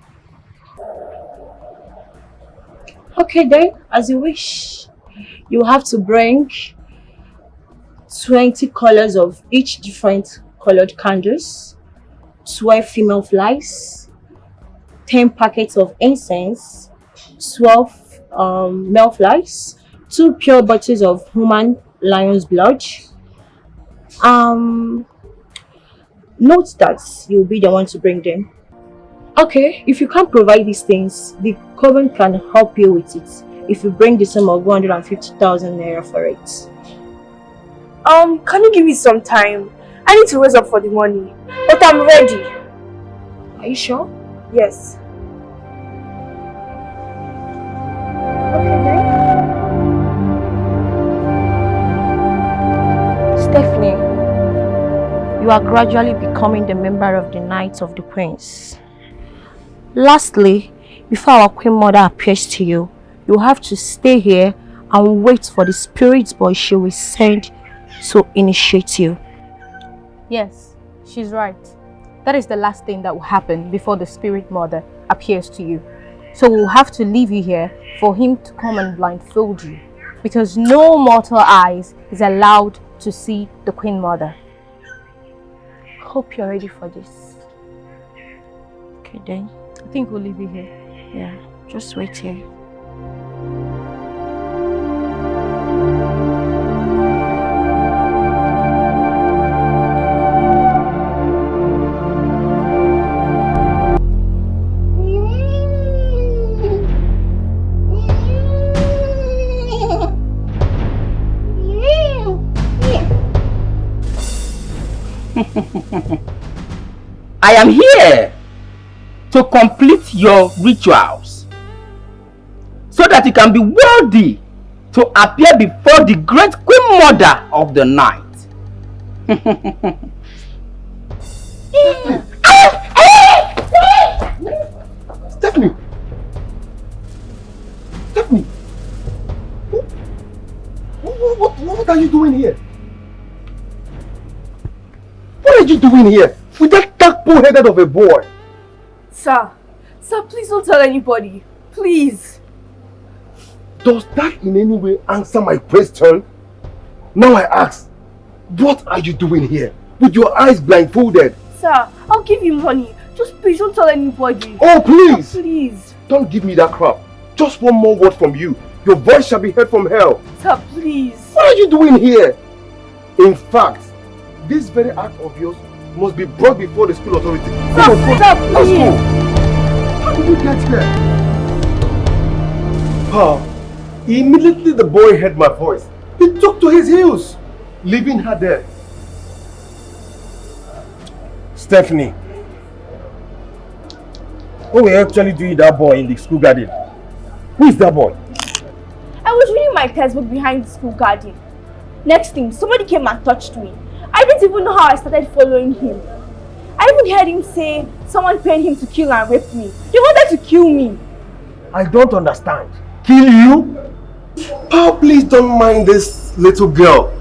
O: Okay then, as you wish. You have to bring 20 colors of each different colored candles, 12 female flies, 10 packets of incense, 12 male flies, 2 pure bottles of human lion's blood. Note that you'll be the one to bring them. Okay, if you can't provide these things, the coven can help you with it if you bring the sum of 150,000 naira for it.
L: Can you give me some time? I need to raise up for the money, but I'm ready.
O: Are you sure?
L: Yes.
O: Stephanie, you are gradually becoming the member of the Knights of the Queens. Lastly, before our Queen Mother appears to you, you have to stay here and wait for the spirit boy she will send to initiate you.
C: Yes, she's right. That is the last thing that will happen before the spirit mother appears to you. So we'll have to leave you here for him to come and blindfold you, because no mortal eyes is allowed to see the Queen Mother.
O: Hope you're ready for this. Okay then.
C: I think we'll leave you here.
O: Yeah, just wait here.
P: I am here to complete your rituals so that you can be worthy to appear before the great Queen Mother of the night.
G: Stephanie! Stephanie! What are you doing here? What are you doing here with that tadpole-headed of a boy?
L: Sir, please don't tell anybody. Please.
G: Does that in any way answer my question? Now I ask, what are you doing here with your eyes blindfolded?
L: Sir, I'll give you money. Just please don't tell anybody.
G: Oh, please!
L: Sir, please.
G: Don't give me that crap. Just one more word from you. Your voice shall be heard from hell.
L: Sir, please.
G: What are you doing here? In fact, this very act of yours must be brought before the school authority.
L: Sir, please.
G: Let's go. How did you get here? Immediately the boy heard my voice. He took to his heels, leaving her there.
K: Stephanie, what were you actually doing that boy in the school garden? Who is that boy?
L: I was reading my textbook behind the school garden. Next thing, somebody came and touched me. I didn't even know how I started following him. I even heard him say someone paid him to kill and rape me. He wanted to kill me.
K: I don't understand. Kill you?
Q: Oh, please don't mind this little girl.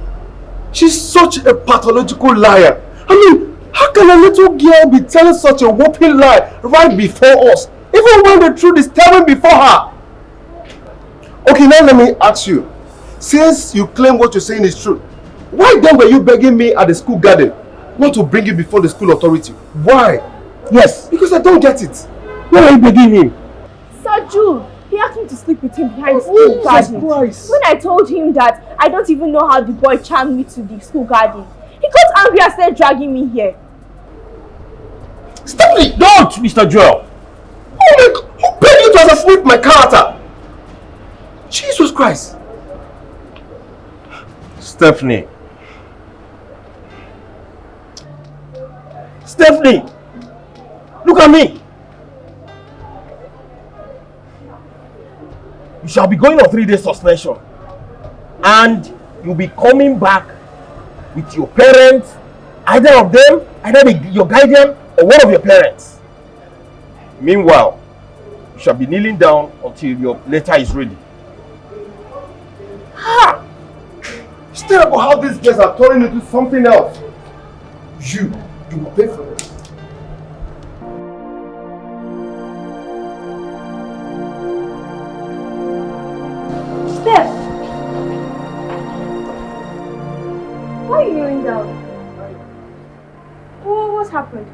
Q: She's such a pathological liar. I mean, how can a little girl be telling such a whopping lie right before us? Even when the truth is telling before her. Okay, now let me ask you. Since you claim what you're saying is true, why then were you begging me at the school garden not to bring you before the school authority? Why?
K: Yes.
Q: Because I don't get it.
K: Why are you begging him?
L: Saju, he asked me to sleep with him behind the school garden. When I told him that I don't even know how the boy charmed me to the school garden, he got angry and started dragging me here.
K: Stop it! Don't, Mr. Joel!
Q: Oh my God! Who paid you to assassinate my character? Jesus Christ!
K: Stephanie. Stephanie! Look at me! You shall be going on 3-day suspension. And you'll be coming back with your parents, either of them, either your guardian or one of your parents. Meanwhile, you shall be kneeling down until your letter is ready.
Q: Ha! It's terrible how these girls are turning into something else. You will pay for it.
L: Steph! Why are you kneeling down? What happened?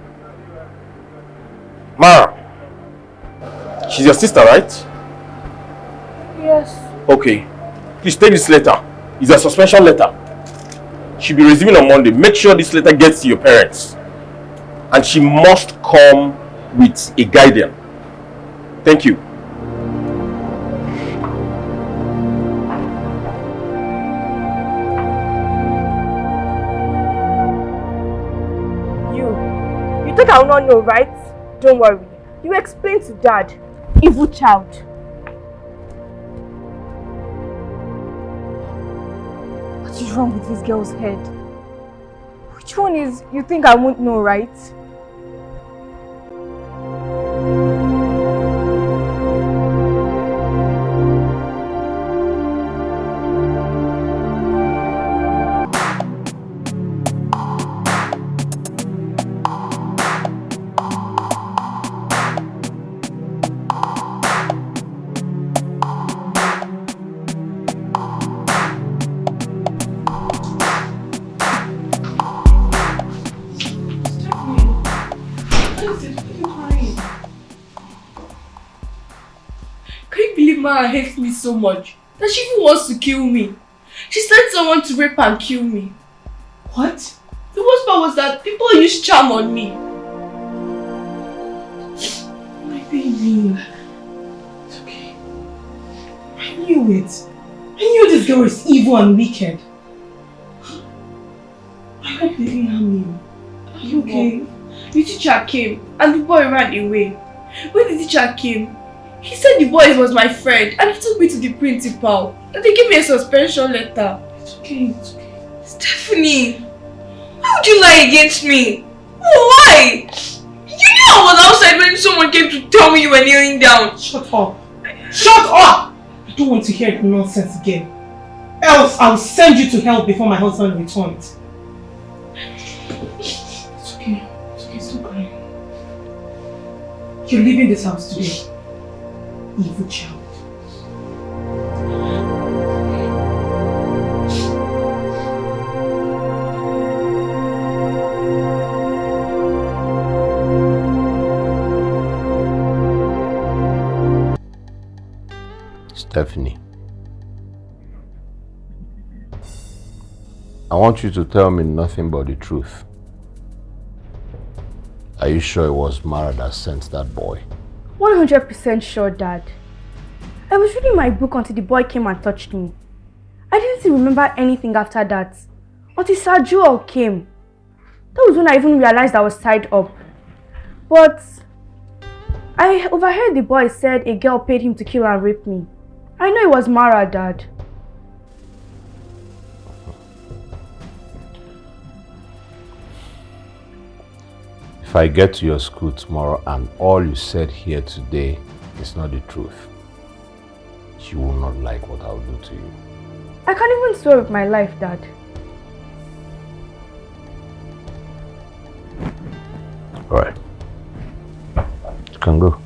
K: Mara, she's your sister, right?
L: Yes.
K: Okay. Please take this letter. It's a suspension letter. She'll be receiving on Monday. Make sure this letter gets to your parents. And she must come with a guardian. Thank you.
L: You think I will not know, right? Don't worry. You explain to Dad. Evil child. What is wrong with this girl's head? Which one is you think I won't know, right?
B: Mara hates me so much that she even wants to kill me. She sent someone to rape and kill me. What? The worst part was that people used charm on me.
A: My baby. It's okay. I knew it. I knew this girl is evil and wicked. I hope they didn't harm you. Are you okay?
B: The teacher came and the boy ran away. When the teacher came, he said the boy was my friend and he took me to the principal. And they gave me a suspension letter.
A: It's okay, it's okay.
B: Stephanie, why would you lie against me? Why? You knew I was outside when someone came to tell me you were kneeling down.
A: Shut up. Shut up! I don't want to hear nonsense again. Else I'll send you to hell before my husband returns. It's okay. It's okay, stop crying. You're leaving this house today. Evil child.
I: Stephanie, I want you to tell me nothing but the truth. Are you sure it was Mara that sent that boy?
L: 100% sure, Dad. I was reading my book until the boy came and touched me. I didn't remember anything after that. Until Sir Joel came.
J: That was when I even realized I was tied up. But I overheard the boy said a girl paid him to kill and rape me. I know it was Mara, Dad.
I: If I get to your school tomorrow and all you said here today is not the truth, you will not like what I will do to you.
J: I can't even swear with my life, Dad.
I: Alright. You can go.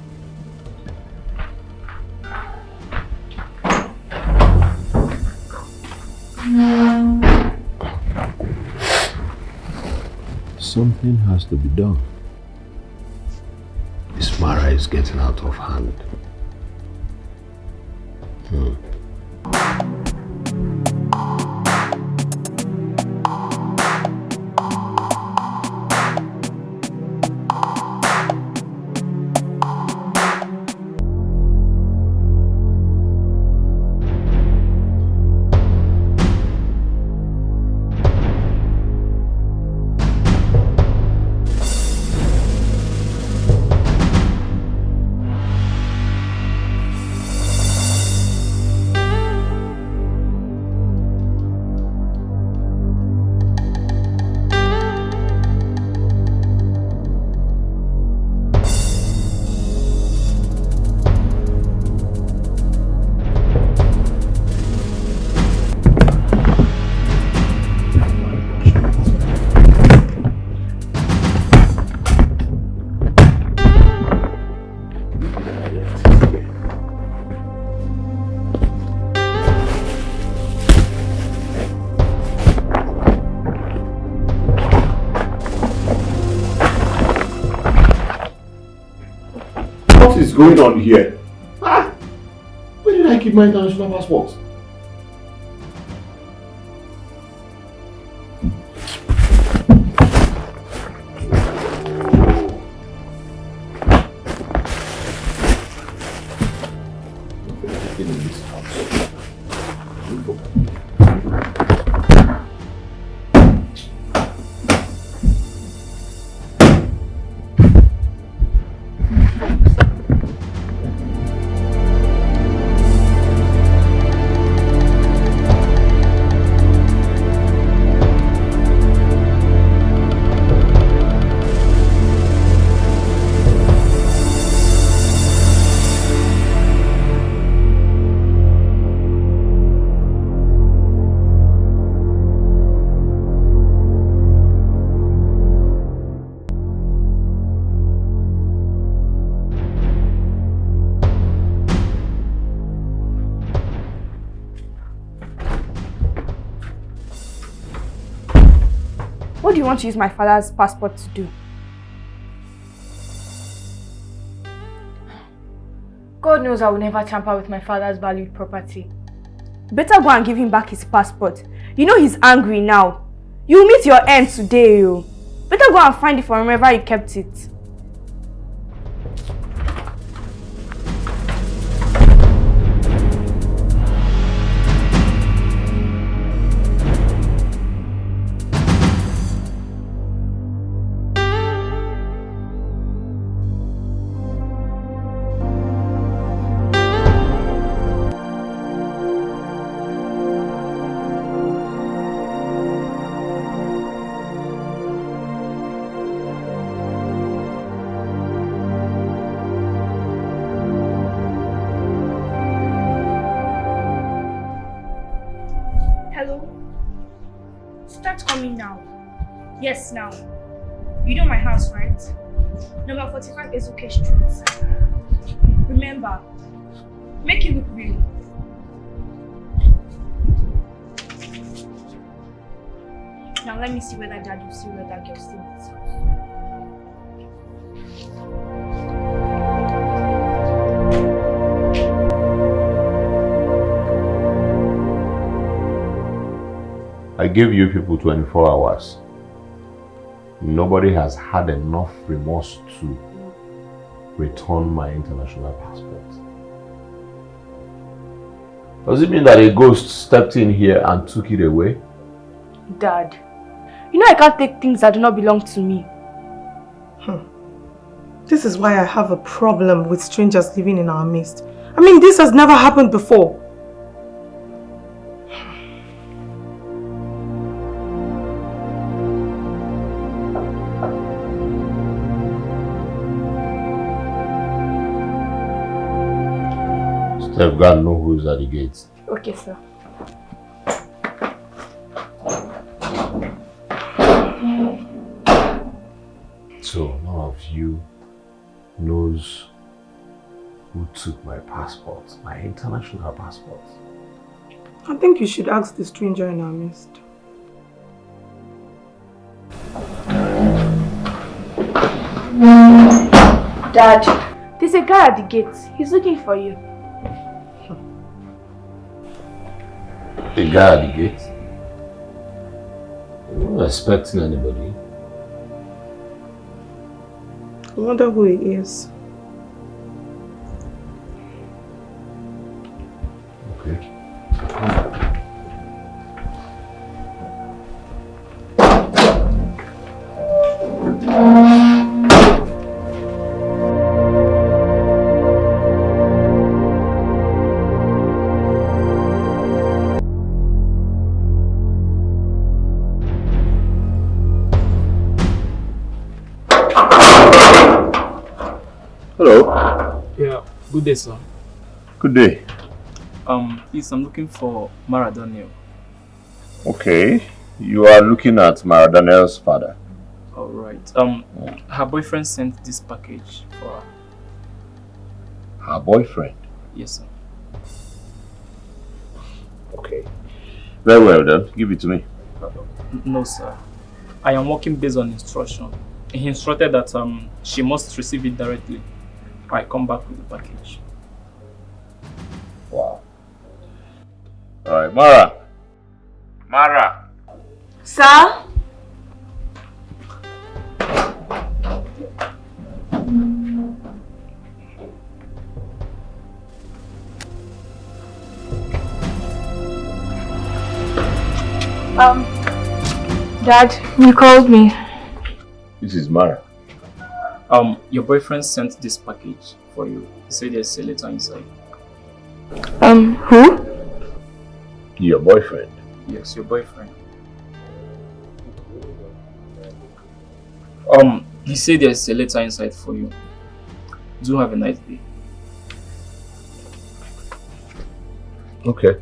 I: Something has to be done. This Mara is getting out of hand.
M: What is going on here? Ah, where did I keep my international passport?
J: What do you want to use my father's passport to do? God knows I will never tamper with my father's valued property. Better go and give him back his passport. You know he's angry now. You'll meet your end today, you. Better go and find it from wherever you kept it.
B: Yes, now. You know my house, right? Number 45 Etiko Street. Remember, make it look real. Now let me see whether Dad will see whether that girl still in this
I: I gave you people 24 hours. Nobody has had enough remorse to return my international passport. Does it mean that a ghost stepped in here and took it away?
J: Dad, you You know I can't take things that do not belong to me.
A: This is why I have a problem with strangers living in our midst. I mean, this has never happened before.
I: Steph, God know who's at the gates.
J: Okay, sir.
I: So none of you knows who took my passport, my international passport.
A: I think you should ask the stranger in our midst.
J: Dad, there's a guy at the gate. He's looking for you.
I: The guy at the gate? I'm not expecting anybody.
A: I wonder who he is.
I: Okay.
E: Hello. Yeah, good day, sir.
I: Good day.
E: Please, I'm looking for Mara Daniel.
I: Okay. You are looking at Mara Daniel's father.
E: Alright. Her boyfriend sent this package for her.
I: Her boyfriend?
E: Yes, sir.
I: Okay. Very well then. Give it to me.
E: No, sir. I am working based on instruction. He instructed that she must receive it directly. I come back with the package.
I: Wow. Alright, Mara. Mara.
J: Sir? Dad, you called me.
I: This is Mara.
E: Your boyfriend sent this package for you. He said there's a letter inside.
J: Who?
I: Your boyfriend?
E: Yes, your boyfriend. He said there's a letter inside for you. Do have a nice day.
I: Okay.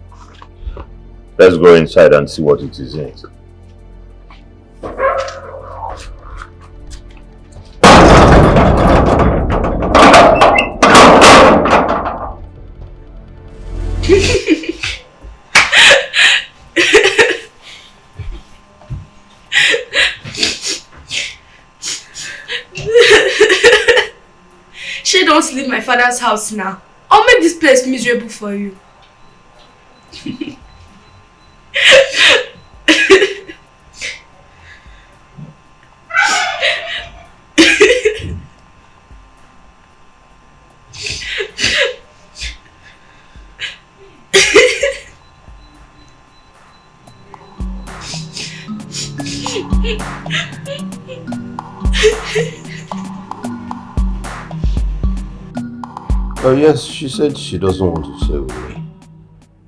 I: Let's go inside and see what it is in it.
B: She don't leave my father's house now. I'll make this place miserable for you.
I: Oh yes, she said she doesn't want to stay with me.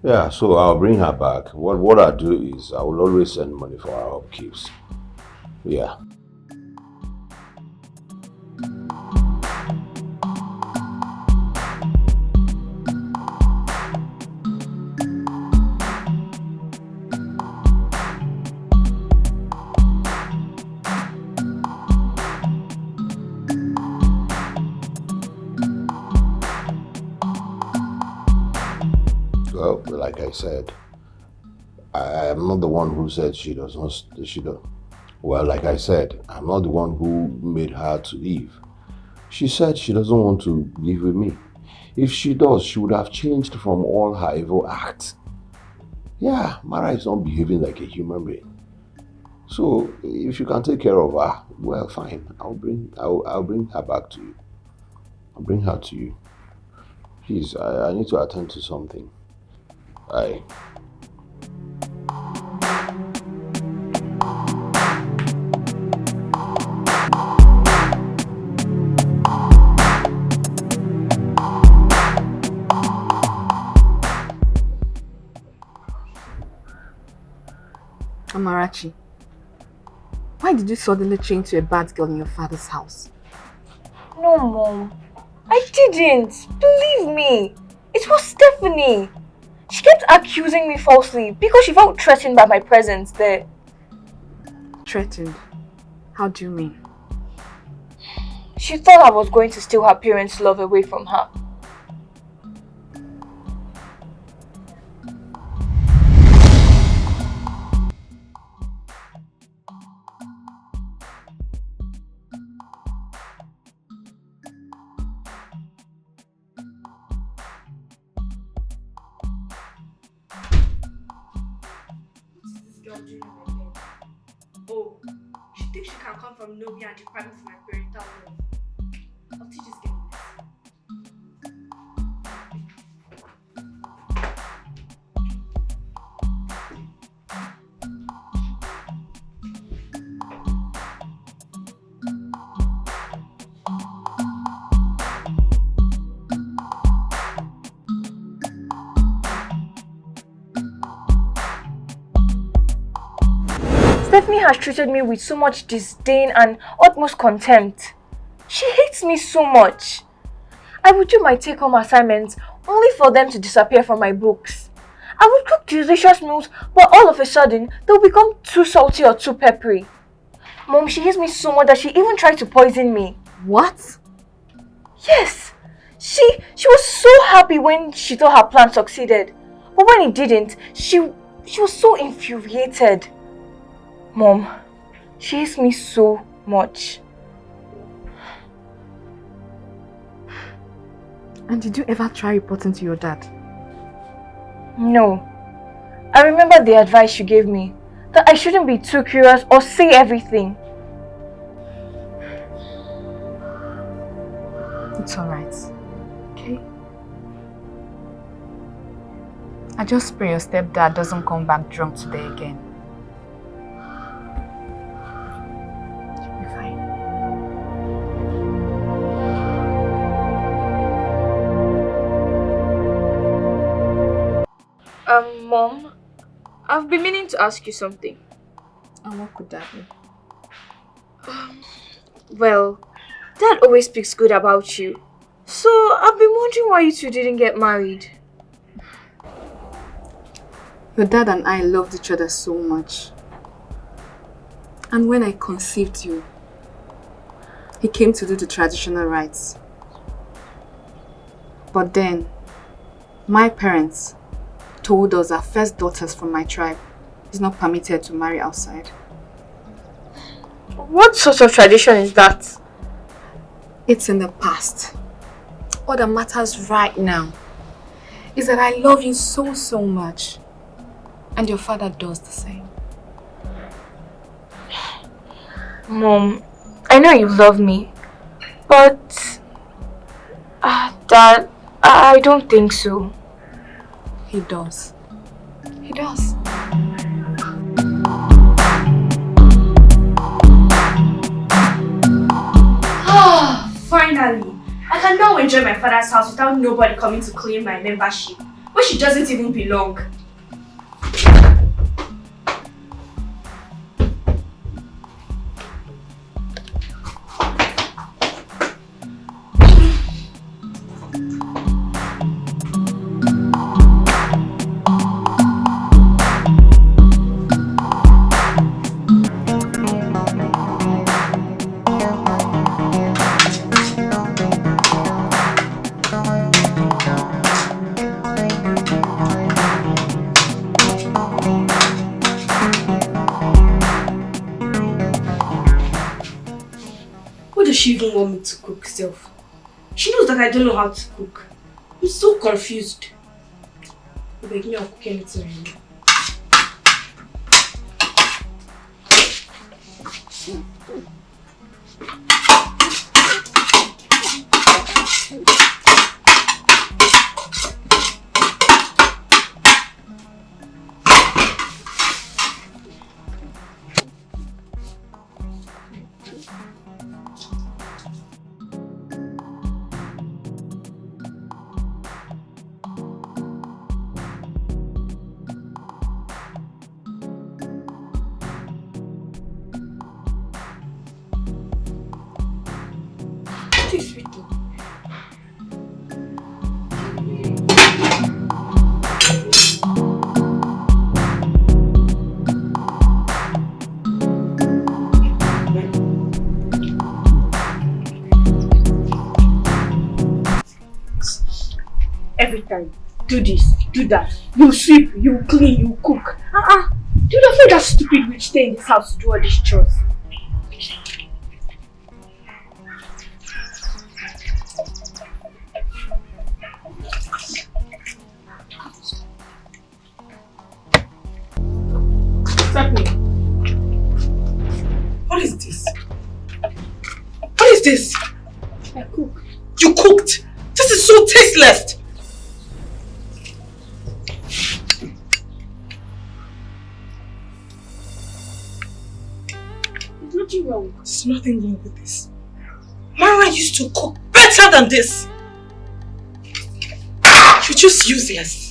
I: Yeah, so I'll bring her back. What I do is I will always send money for her upkeeps. Yeah. Well, like I said, I am not the one who said she does not. Well, like I said, I'm not the one who made her to leave. She said she doesn't want to live with me. If she does, she would have changed from all her evil acts. Yeah, Mara is not behaving like a human being. So if you can take care of her, well, fine. I'll bring her back to you. I'll bring her to you. Please, I need to attend to something. Bye.
R: Amarachi, why did you suddenly change to a bad girl in your father's house?
J: No, Mom. I didn't. Believe me. It was Stephanie. She kept accusing me falsely because she felt threatened by my presence there.
R: Threatened? How do you mean?
J: She thought I was going to steal her parents' love away from her.
B: Oh, she thinks she can come from nowhere and deprive me from my parental love. I'll teach this girl this.
J: Stephanie has treated me with so much disdain and utmost contempt. She hates me so much. I would do my take-home assignments only for them to disappear from my books. I would cook delicious meals, but all of a sudden, they'll become too salty or too peppery. Mom, she hates me so much that she even tried to poison me.
R: What?
J: Yes. She was so happy when she thought her plan succeeded. But when it didn't, she was so infuriated. Mom, she hates me so much.
R: And did you ever try reporting to your dad?
J: No. I remember the advice you gave me, that I shouldn't be too curious or say everything.
R: It's alright. Okay? I just pray your stepdad doesn't come back drunk today again.
J: Mom, I've been meaning to ask you something.
R: And what could that be?
J: Well, Dad always speaks good about you. So, I've been wondering why you two didn't get married.
R: Your dad and I loved each other so much. And when I conceived you, he came to do the traditional rites. But then, my parents told us our first daughters from my tribe is not permitted to marry outside.
J: What sort of tradition is that?
R: It's in the past. What that matters right now is that I love you so, so much. And your father does the same.
J: Mom, I know you love me, but Dad, I don't think so.
R: He does. He does.
B: Ah, finally! I can now enjoy my father's house without nobody coming to claim my membership, where she doesn't even belong. She even want me to cook self. She knows that I don't know how to cook. I'm so confused. Beg me, I'll cook anything right now. What is with you? Every time, do this, do that. You sweep, you clean, you cook. Do not feel that stupid witch stay in this house to do all these chores. Stop me.
A: What is this? What is this?
B: I cook.
A: You cooked? This is so tasteless!
B: There's nothing wrong.
A: There's nothing wrong with this. Mara used to cook better than this. You're just useless.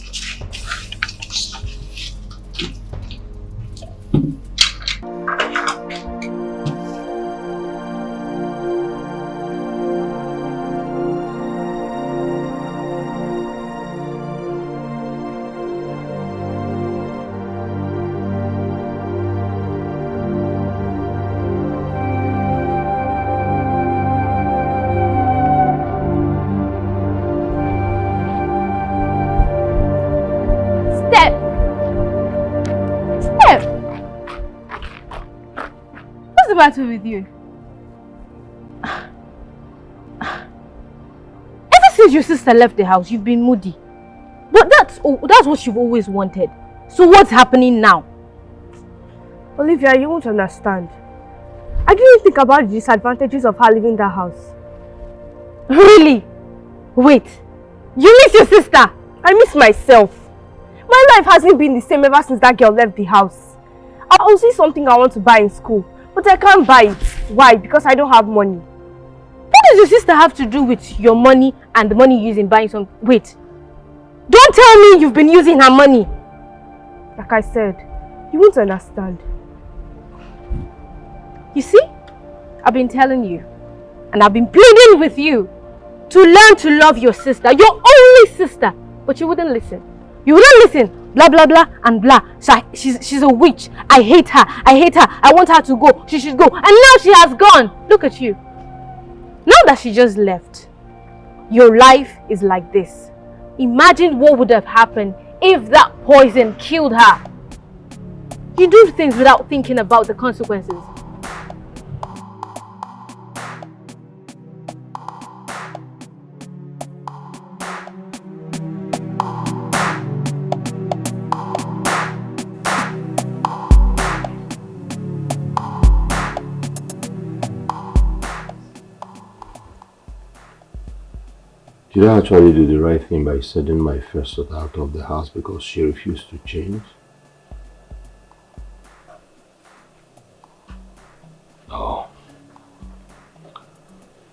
L: What's the matter with you? Ever since your sister left the house, you've been moody. But that's what you've always wanted. So what's happening now?
D: Olivia, you won't understand. I didn't think about the disadvantages of her leaving that house.
L: Really? Wait, you miss your sister?
D: I miss myself. My life hasn't been the same ever since that girl left the house. I'll see something I want to buy in school, but I can't buy it. Why? Because I don't have money.
L: What does your sister have to do with your money and the money you use in buying something? Wait, don't tell me you've been using her money.
D: Like I said, you won't understand.
L: You see, I've been telling you, and I've been pleading with you to learn to love your sister, your only sister, but you wouldn't listen. You wouldn't listen. Blah, blah, blah, and blah. So she's a witch. I hate her. I hate her. I want her to go. She should go. And now she has gone. Look at you. Now that she just left, your life is like this. Imagine what would have happened if that poison killed her. You do things without thinking about the consequences.
I: Did I actually do the right thing by sending my first daughter out of the house because she refused to change? No.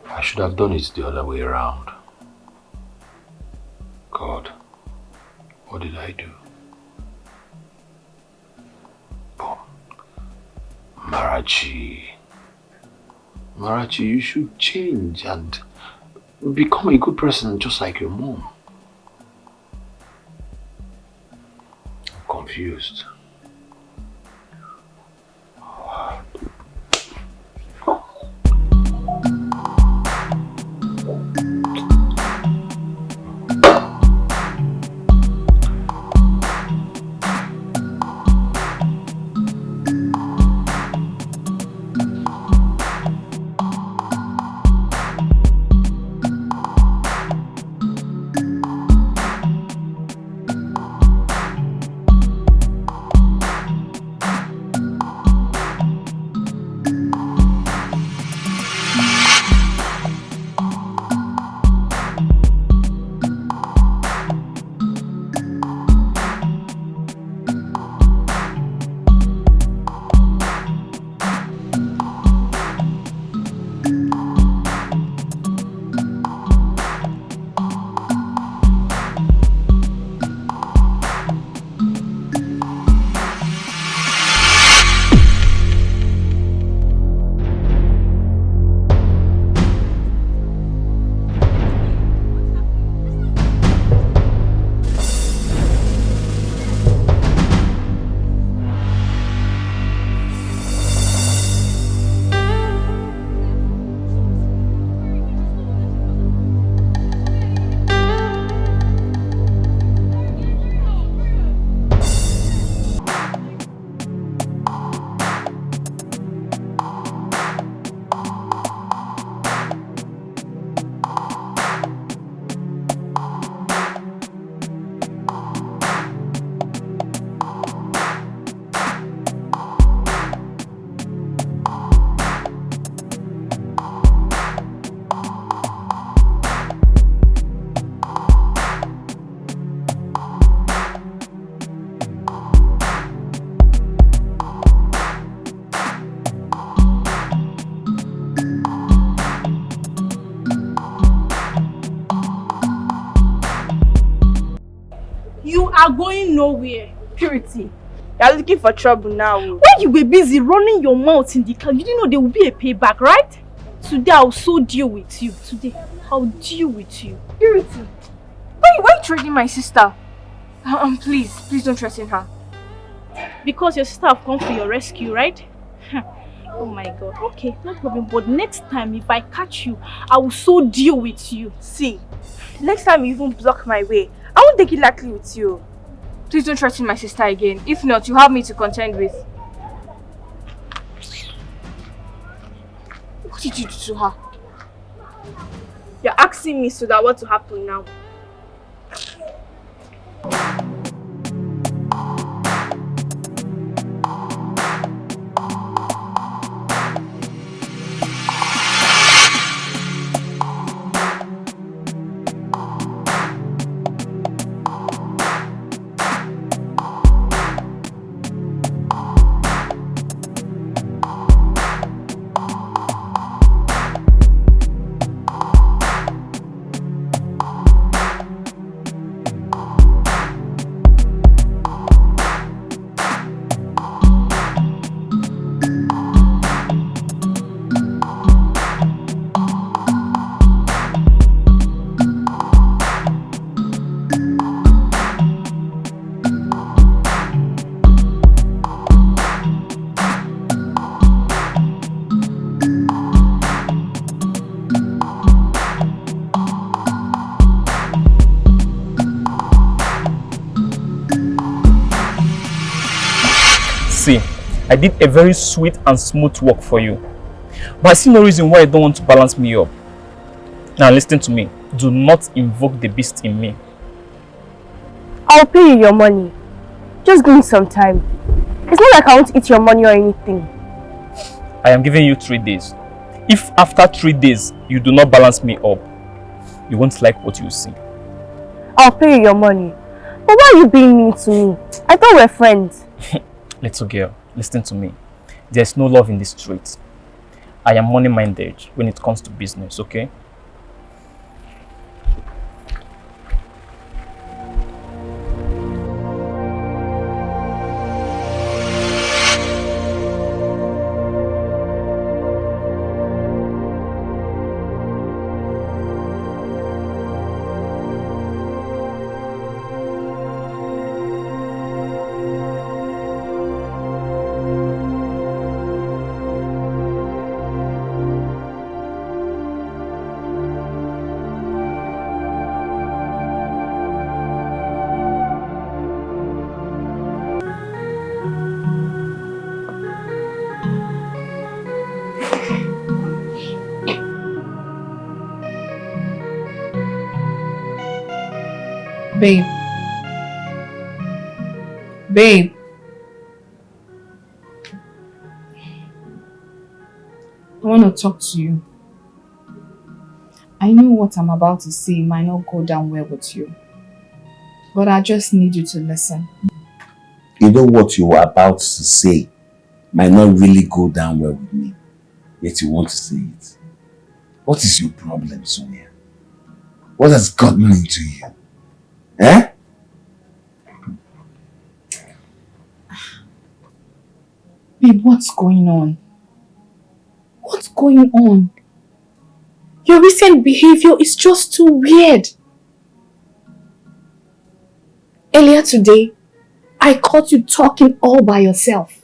I: I should have done it the other way around. God, what did I do? But Marachi, you should change and become a good person just like your mom. I'm confused.
L: are going nowhere.
J: Purity, you're looking for trouble now.
L: When you were busy running your mouth in the car, you didn't know there will be a payback, right? Today I'll so deal with you. Today I'll deal with you.
J: Purity, why are you threatening my sister? Please don't threaten her.
L: Because your sister have come for your rescue, right? Oh my god. Okay, no problem. But next time if I catch you, I will so deal with you.
J: See, next time you even block my way, I won't take it lightly with you. Please don't threaten my sister again. If not, you have me to contend with. What did you do to her? You're asking me so that what to happen now?
E: See, I did a very sweet and smooth work for you. But I see no reason why you don't want to balance me up. Now listen to me. Do not invoke the beast in me.
J: I'll pay you your money. Just give me some time. It's not like I want to eat your money or anything.
E: I am giving you 3 days. If after 3 days you do not balance me up, you won't like what you see.
J: I'll pay you your money. But why are you being mean to me? I thought we were friends.
E: Little girl, listen to me. There's no love in this street. I am money-minded when it comes to business, okay?
R: Babe. Babe. I want to talk to you. I know what I'm about to say might not go down well with you. But I just need you to listen.
F: You know what you were about to say might not really go down well with me. Yet you want to say it. What is your problem, Sonia? What has gotten into you? Eh?
R: Babe, what's going on? What's going on? Your recent behavior is just too weird. Earlier today, I caught you talking all by yourself.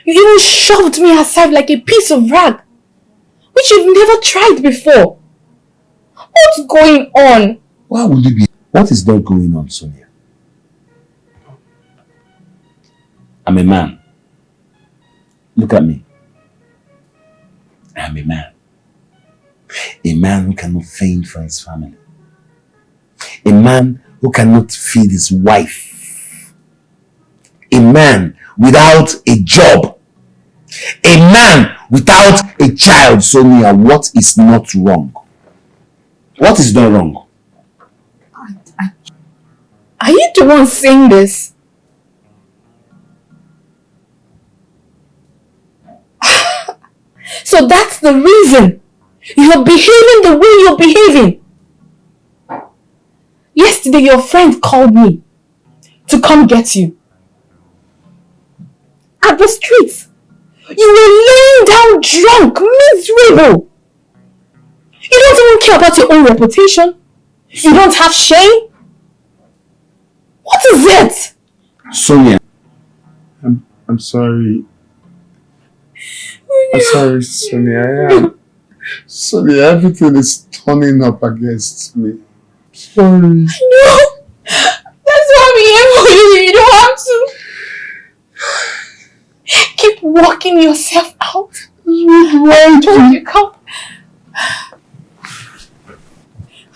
R: You even shoved me aside like a piece of rag, which you've never tried before. What's going on?
F: Why would it be? What is not going on, Sonia? I'm a man. Look at me. I am a man. A man who cannot fend for his family. A man who cannot feed his wife. A man without a job. A man without a child. Sonia, what is not wrong? What is not wrong?
R: Are you the one saying this? So that's the reason you're behaving the way you're behaving.
S: Yesterday your friend called me to come get you. At the street. You were laying down drunk, miserable. You don't even care about your own reputation. You don't have shame. What is it?
M: Sonia, I'm sorry. I'm sorry, Sonia. Sonia, everything is turning up against me. Sorry.
S: I know. That's why I'm here for you. You don't have to. Keep walking yourself out. I told you, come.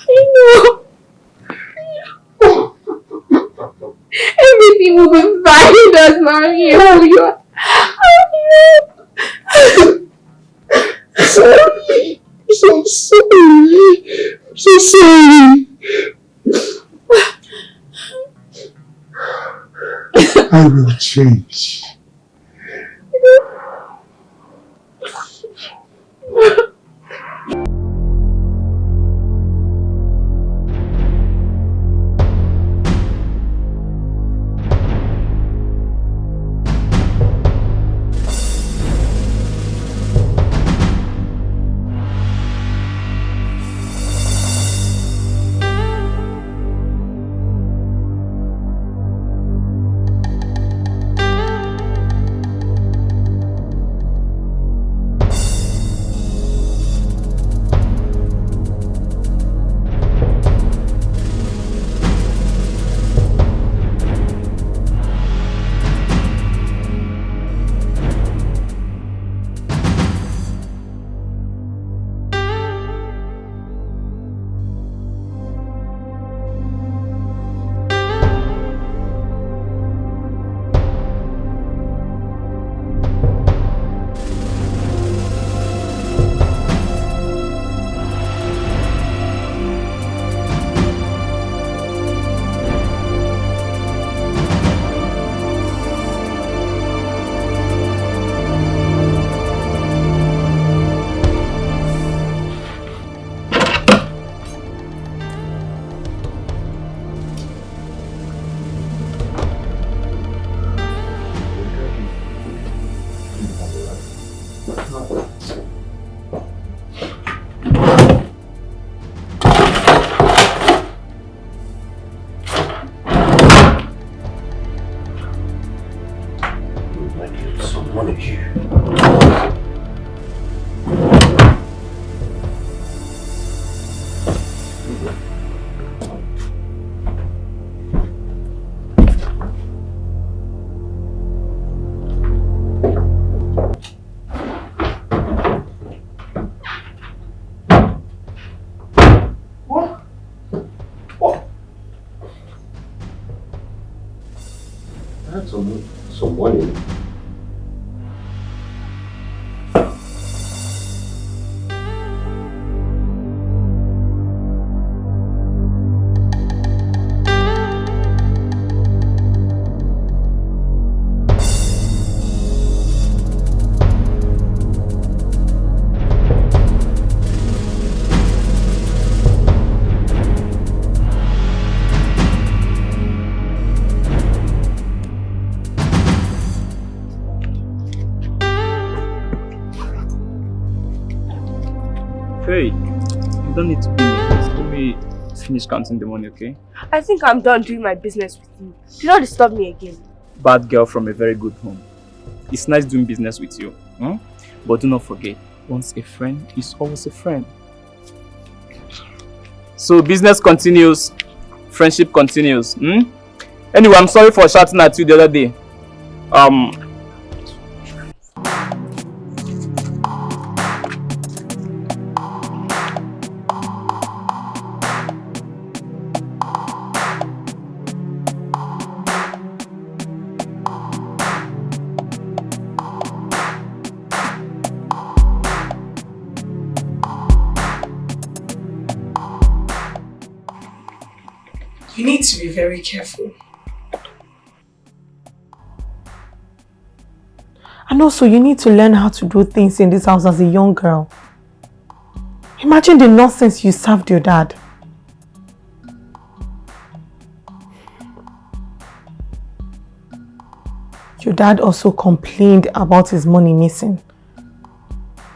S: I know. Everything will be fine. That's not you. You are.
M: Sorry. I'm so sorry. I'm so sorry. I will change.
I: Some money.
E: Hey, you don't need to be nervous. Let me finish counting the money, okay?
J: I think I'm done doing my business with you. Do not disturb me again.
E: Bad girl from a very good home. It's nice doing business with you. But do not forget, once a friend is always a friend. So business continues, friendship continues. Anyway, I'm sorry for shouting at you the other day.
A: You need to be very careful. And also, you need to learn how to do things in this house as a young girl. Imagine the nonsense you served your dad. Your dad also complained about his money missing.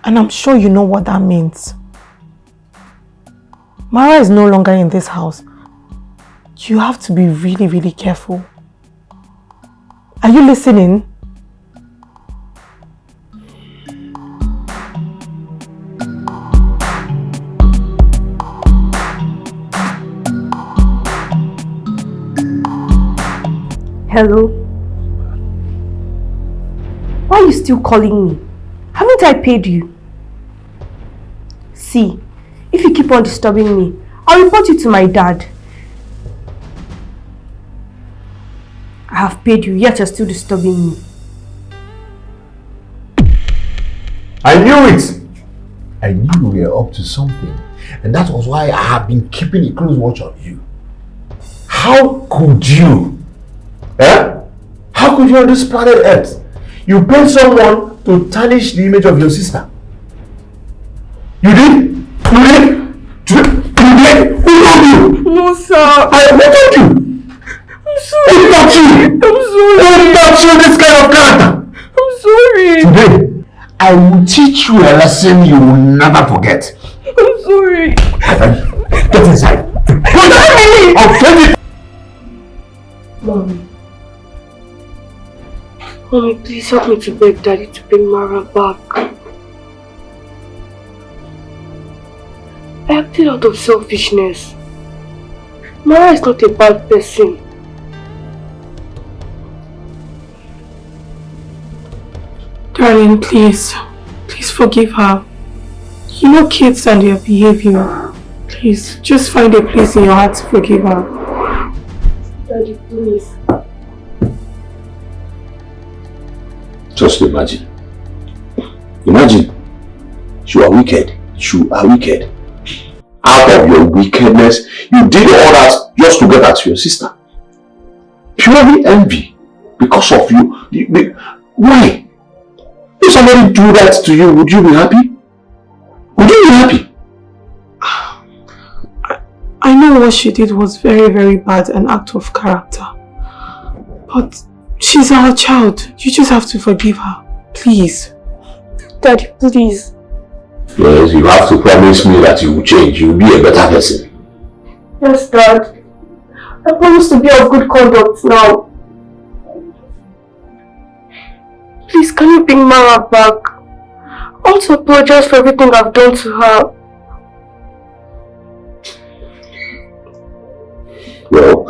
A: And I'm sure you know what that means. Mara is no longer in this house. You have to be really, really careful. Are you listening?
O: Hello? Why are you still calling me? Haven't I paid you? See, if you keep on disturbing me, I'll report you to my dad. I have paid you, yet you're still disturbing me.
I: I knew it! I knew we were up to something. And that was why I have been keeping a close watch on you. How could you? Eh? How could you on this planet Earth? You paid someone to tarnish the image of your sister. You did? You did? You did? Who told you?
A: No, sir.
I: Who told you?
A: I'm sorry.
I: Who taught you?
A: I'm sorry.
I: Who taught you this kind of character?
A: I'm sorry.
I: Today, I will teach you a lesson you will never forget.
A: I'm sorry.
I: Get inside. I'll tell you.
J: Mommy. Mommy, please help me to beg Daddy to bring Mara back. I acted out of selfishness. Mara is not a bad person.
A: Darling, please forgive her. You know kids and their behavior. Please, just find a place in your heart to forgive her.
J: Daddy, please.
I: Just imagine. Imagine. You are wicked. You are wicked. Out of your wickedness, you did all that just to get at your sister. Purely envy. Because of you. Why? If somebody do that to you, would you be happy? Would you be happy?
A: I know what she did was very, very bad, an act of character. But she's our child. You just have to forgive her. Please.
J: Daddy, please.
I: Yes, you have to promise me that you will change. You will be a better person.
J: Yes, Dad. I promise to be of good conduct now. Please, can you bring Mara back? I want to apologize for everything I've done to her.
I: Well,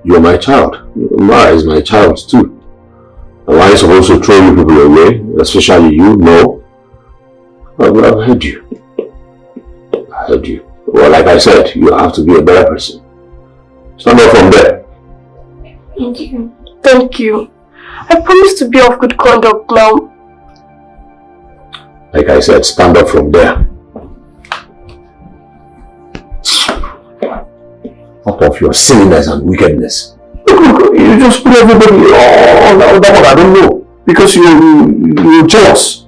I: you're my child. Mara is my child too. Am I supposed to throw you people away? Especially you? No. I've heard you. I heard you. Well, like I said, you have to be a better person. Stand up from there.
J: Thank you. Thank you. I promise to be of good conduct now.
I: Like I said, stand up from there. Out of your silliness and wickedness. You just put everybody on that one. I don't know. Because you're jealous.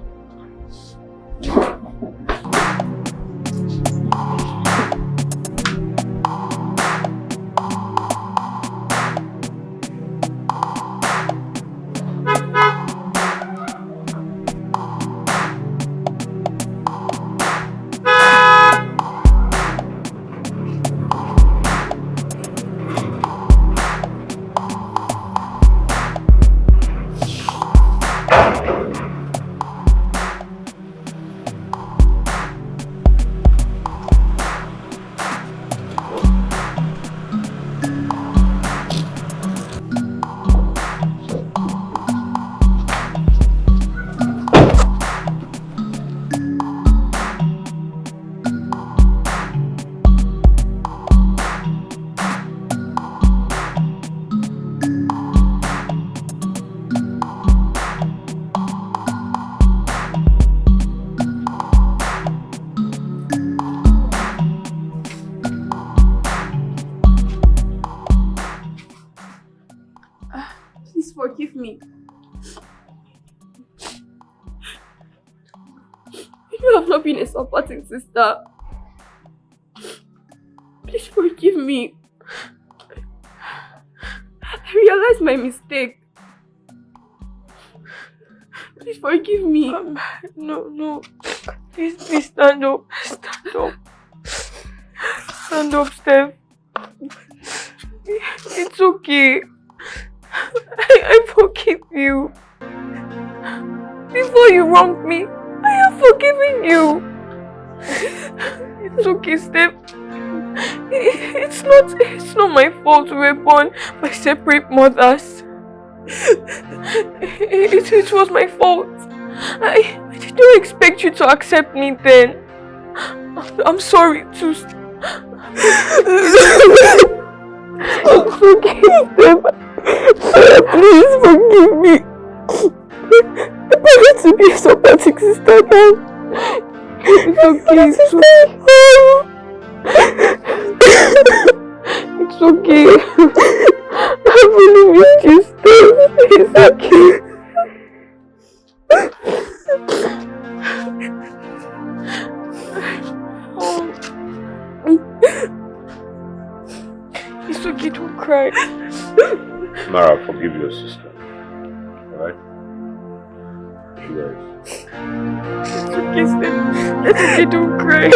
B: Forgive me. You have not been a supporting sister. Please forgive me. I realized my mistake. Please forgive me.
J: No. Please stand up. Stand up. Stand up, Steph. It's okay. I forgive you. Before you wronged me, I have forgiven you. It's okay, Steph. It's not my fault we were born by separate mothers. It was my fault. I did not expect you to accept me then. I'm sorry too. It's okay, Steph. Please forgive me. I wanted to be a supporting sister now. It's okay. It's okay. I really missed you, Steph. It's okay. It's okay, don't cry.
I: Mara, forgive your sister. Alright? Yes.
J: It's okay, Steph. It's okay, don't cry.